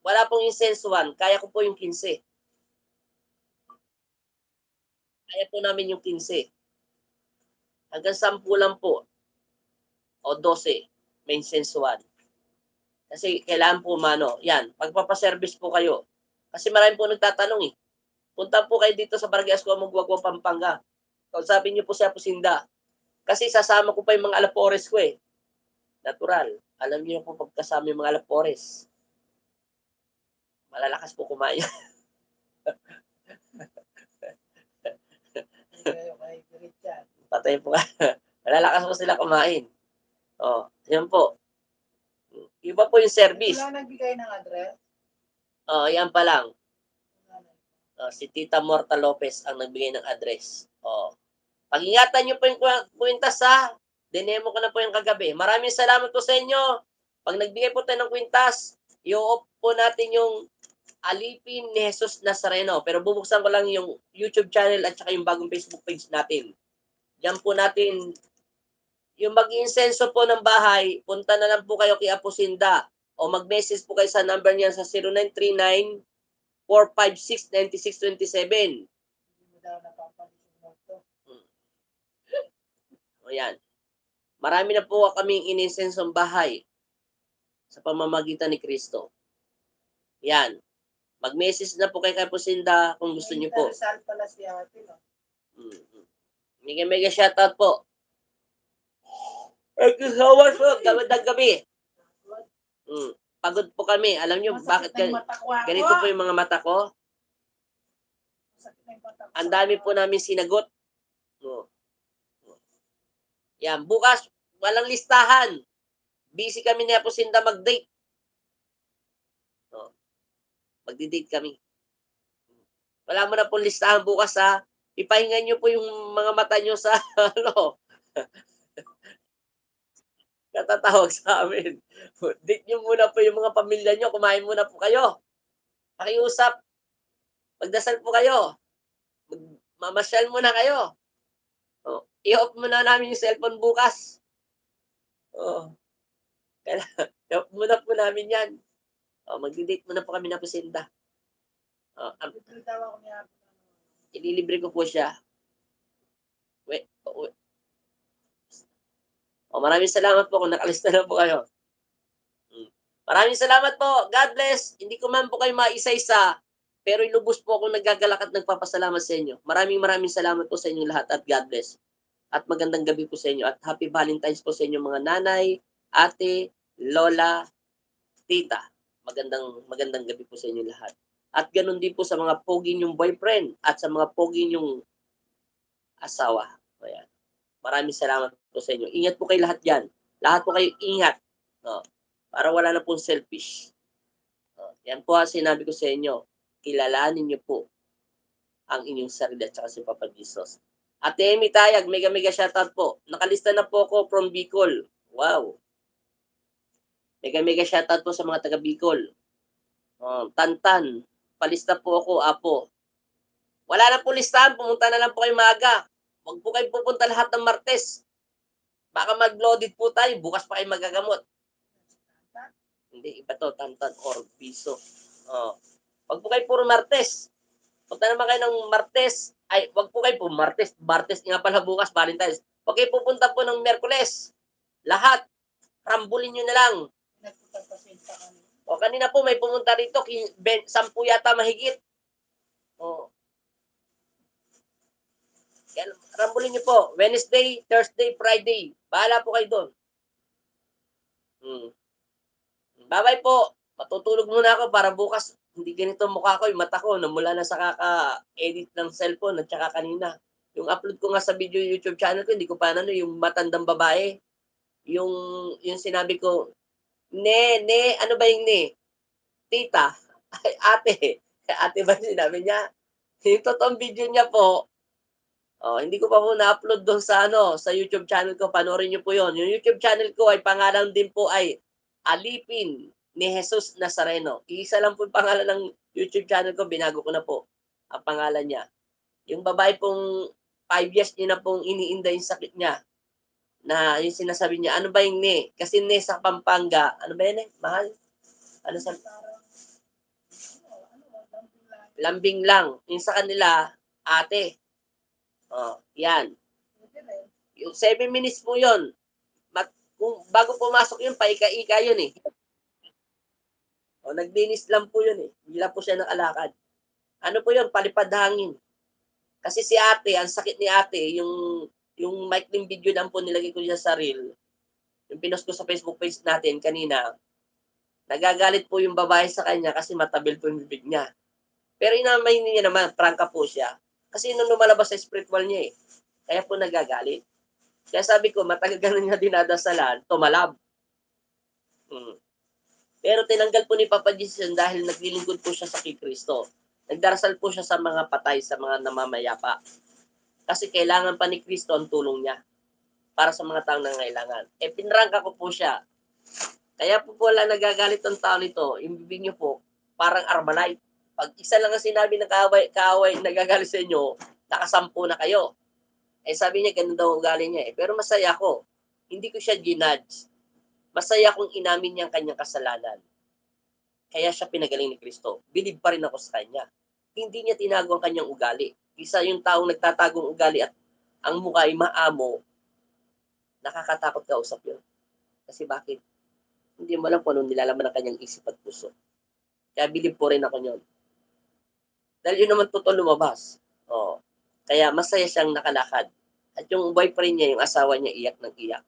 wala pong insensuan, kaya ko po yung 15. Kaya po namin yung 15. Hanggang 10 lang po o 12 may insensuan. Kasi kailangan po yan, pagpapaservice po kayo. Kasi marami po nagtatanong eh. Punta po kayo dito sa Barangay Ascua, Magwagwa, Pampanga. Kausapin niyo po si Apusinda. Kasi sasama ko pa yung mga alapores ko eh. Natural. Alam niyo po pagkasama yung mga alapores. Malalakas po kumain. Patay po ka. Malalakas po sila kumain. Oh, yan po. Iba po yung service. Wala nagbigay ng address? Oh, yan pa lang. Si Tita Morta Lopez ang nagbigay ng address. Oh. Pag-ingatan niyo po yung kwintas ha. Dinemo ko na po yung kagabi. Maraming salamat po sa inyo. Pag nagbigay po tayo ng kwintas, i-off po natin yung Alipin ni Jesus Nazareno. Pero bubuksan ko lang yung YouTube channel at saka yung bagong Facebook page natin. Diyan po natin yung mag-insenso po ng bahay, punta na lang po kayo kay Apusinda o mag-message po kayo sa number niya sa 0939-456-9627. O yan. Marami na po kaming inisensong bahay sa pamamagitan ni Kristo. Yan. Mag-message na po kay Apusinda kung gusto niyo po. Pala si ate, no? Mega shoutout po. Thank you so much po. Gabi. Pagod po kami. Alam niyo bakit ganito po yung mga mata ko? Ang dami po namin sinagot. Yan. Bukas, walang listahan. Busy kami ni Apusinda mag-date. Magdi-date kami. Wala mo na po listahan bukas ha. Ipahinga nyo po yung mga mata nyo sa katatawag sa amin. Date nyo muna po yung mga pamilya nyo. Kumain muna po kayo. Pakiusap. Magdasal po kayo. Mamasyal muna kayo. I-off muna namin yung cellphone bukas. I-off muna po namin yan. Magdi-date muna po kami na Apusinda. Ililibre ko po siya. Wait. Maraming salamat po kung nakalista na po kayo. Maraming salamat po. God bless. Hindi ko man po kayo maisa-isa, pero ilubos po akong nagagalak at nagpapasalamat sa inyo. Maraming salamat po sa inyo lahat at God bless. At magandang gabi po sa inyo at happy Valentine's po sa inyo mga nanay, ate, lola, tita. Magandang gabi po sa inyo lahat. At ganun din po sa mga pogi yung boyfriend at sa mga pogi yung asawa. Ayan. Maraming salamat po sa inyo. Ingat po kayo lahat dyan. Lahat po kayo ingat. Para wala na pong selfish. Yan po ang sinabi ko sa inyo. Kilalanin niyo po ang inyong sarili at saka si Papa Jesus. Ate Amy Tayag, mega shoutout po. Nakalista na po ako from Bicol. Wow. Mega shoutout po sa mga taga Bicol. Tantan, palista po ako, Apo. Wala na po listahan, pumunta na lang po kayo maaga. Huwag po kayo pupunta lahat ng Martes. Baka mag-loaded po tayo, bukas pa kayo magagamot. Hindi, iba to, Tantan or Biso. Huwag po kayo puro Martes. Punta naman kayo ng Martes. Huwag po kayo po Martes. Martes nga pala bukas, Valentine's. Huwag kayo pupunta po ng Merkules. Lahat. Rambulin nyo na lang. Kanina po may pumunta rito, 10 yata mahigit. Rambulin nyo po. Wednesday, Thursday, Friday. Bahala po kayo doon. Hmm. Bye-bye po. Matutulog muna ako para bukas hindi ganito mukha ko, yung mata ko namula na sa kaka-edit ng cellphone at saka kanina. Yung upload ko nga sa video YouTube channel ko hindi ko pa ano, yung matandang babae, yung yung sinabi ko, "Ne, ano ba yung ne? Tita, ay ate." Ate ba yung sinabi niya? Yung totoong video niya po, hindi ko pa po na-upload dun sa ano, sa YouTube channel ko, panoorin niyo po yun. Yung YouTube channel ko ay pangalan din po ay Alipin ni Jesus Nazareno. Iisa lang po yung pangalan ng YouTube channel ko, binago ko na po ang pangalan niya. Yung babae pong 5 years niya na pong iniinda yung sakit niya, na yung sinasabi niya, "Ano ba yung ne?" Kasi ne sa Pampanga, ano ba yun, mahal? Ano sa Parang, lambing lang. lambing lang. Yung sa kanila, ate. Yan. Pwede rin. Yung 7 minutes po yun. Kung bago pumasok yun, paika-ika yun eh. Naglinis lang po yun eh. Hindi lang po siya nakalakad. Ano po yun, palipad hangin. Kasi si ate, ang sakit ni ate, yung maikling video lang po nilagay ko niya sa reel, yung pinost ko sa Facebook page natin kanina, nagagalit po yung babae sa kanya kasi matabil po yung bibig niya. Pero inamay niya naman, prangka po siya. Kasi nung lumalabas sa spiritual niya eh. Kaya po nagagalit. Kaya sabi ko, matagal ka na niya dinadasalan, tumalab. Hmm. Pero tinanggal po ni Papa Jesus yun dahil naglilingkod po siya sa kay Kristo. Nagdarasal po siya sa mga patay, sa mga namamayapa. Kasi kailangan pa ni Kristo ang tulong niya para sa mga taong nangangailangan. Pinrangka ko po siya. Kaya po wala nagagalit ang tao nito. Yung bibig niyo po, parang Armalite. Pag isa lang ang sinabi ng kaaway nagagalit sa inyo, nakasampu na kayo. Sabi niya, ganun daw ugali niya eh. Pero masaya ako. Hindi ko siya ginudge. Masaya kung inamin niya ang kanyang kasalanan. Kaya siya pinagaling ni Kristo. Believe pa rin ako sa kanya. Hindi niya tinago ang kanyang ugali. Isa yung taong nagtatagong ugali at ang mukha ay maamo, nakakatakot kausap yun. Kasi bakit? Hindi mo alam kung anong nilalaman ng kanyang isip at puso. Kaya believe po rin ako yun. Dahil yun naman totoo lumabas. Kaya masaya siyang nakalakad. At yung boyfriend niya, yung asawa niya, iyak ng iyak.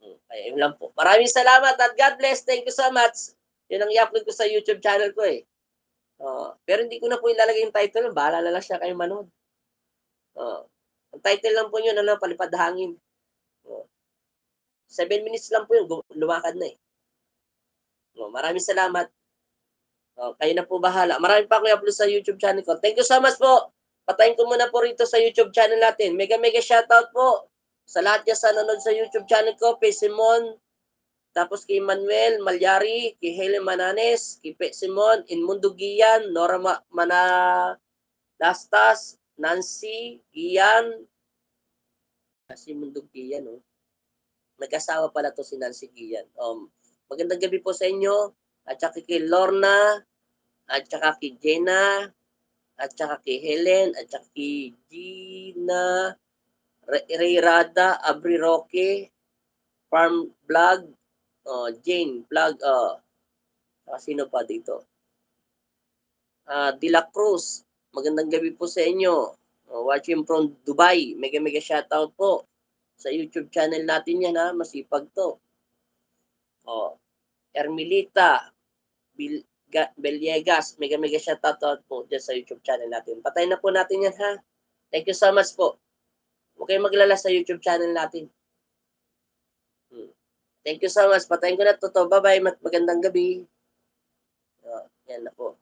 Kaya yun lang po. Maraming salamat at God bless. Thank you so much. Yun ang i-upload ko sa YouTube channel ko eh. Pero hindi ko na po ilalagay yung title. Bahala na lang siya kayo manood. Ang title lang po yun, palipad hangin. 7 minutes lang po yun. Lumakad na eh. Maraming salamat. Kayo na po bahala. Marami pa akong i-upload sa YouTube channel ko. Thank you so much po. Patayin ko muna po rito sa YouTube channel natin. Mega shoutout po sa lahat niya sa nanonood sa YouTube channel ko. Kay Simon, tapos kay Manuel Malyari, kay Helen Mananes, kay Pe Simon, Inmundo Gian, Nora Lastas, Nancy Gian, si Mundo Gian, Mag-asawa pala to si Nancy Gian. Magandang gabi po sa inyo. At saka kay Lorna, at saka kay Jenna, at saka kay Helen, at saka kay Gina, Ray Rada, Abri Roque, Farm Vlog, Jane Vlog, sino pa dito? De La Cruz, magandang gabi po sa inyo. Watching from Dubai, mega shoutout po sa YouTube channel natin yan ha, masipag to. Ermilita, Beliegas, mega shoutout po dyan sa YouTube channel natin. Patayin na po natin yan ha. Thank you so much po. Huwag kayong maglala sa YouTube channel natin. Thank you so much. Patayin ko na to. Bye-bye. Magandang gabi. Yan na po.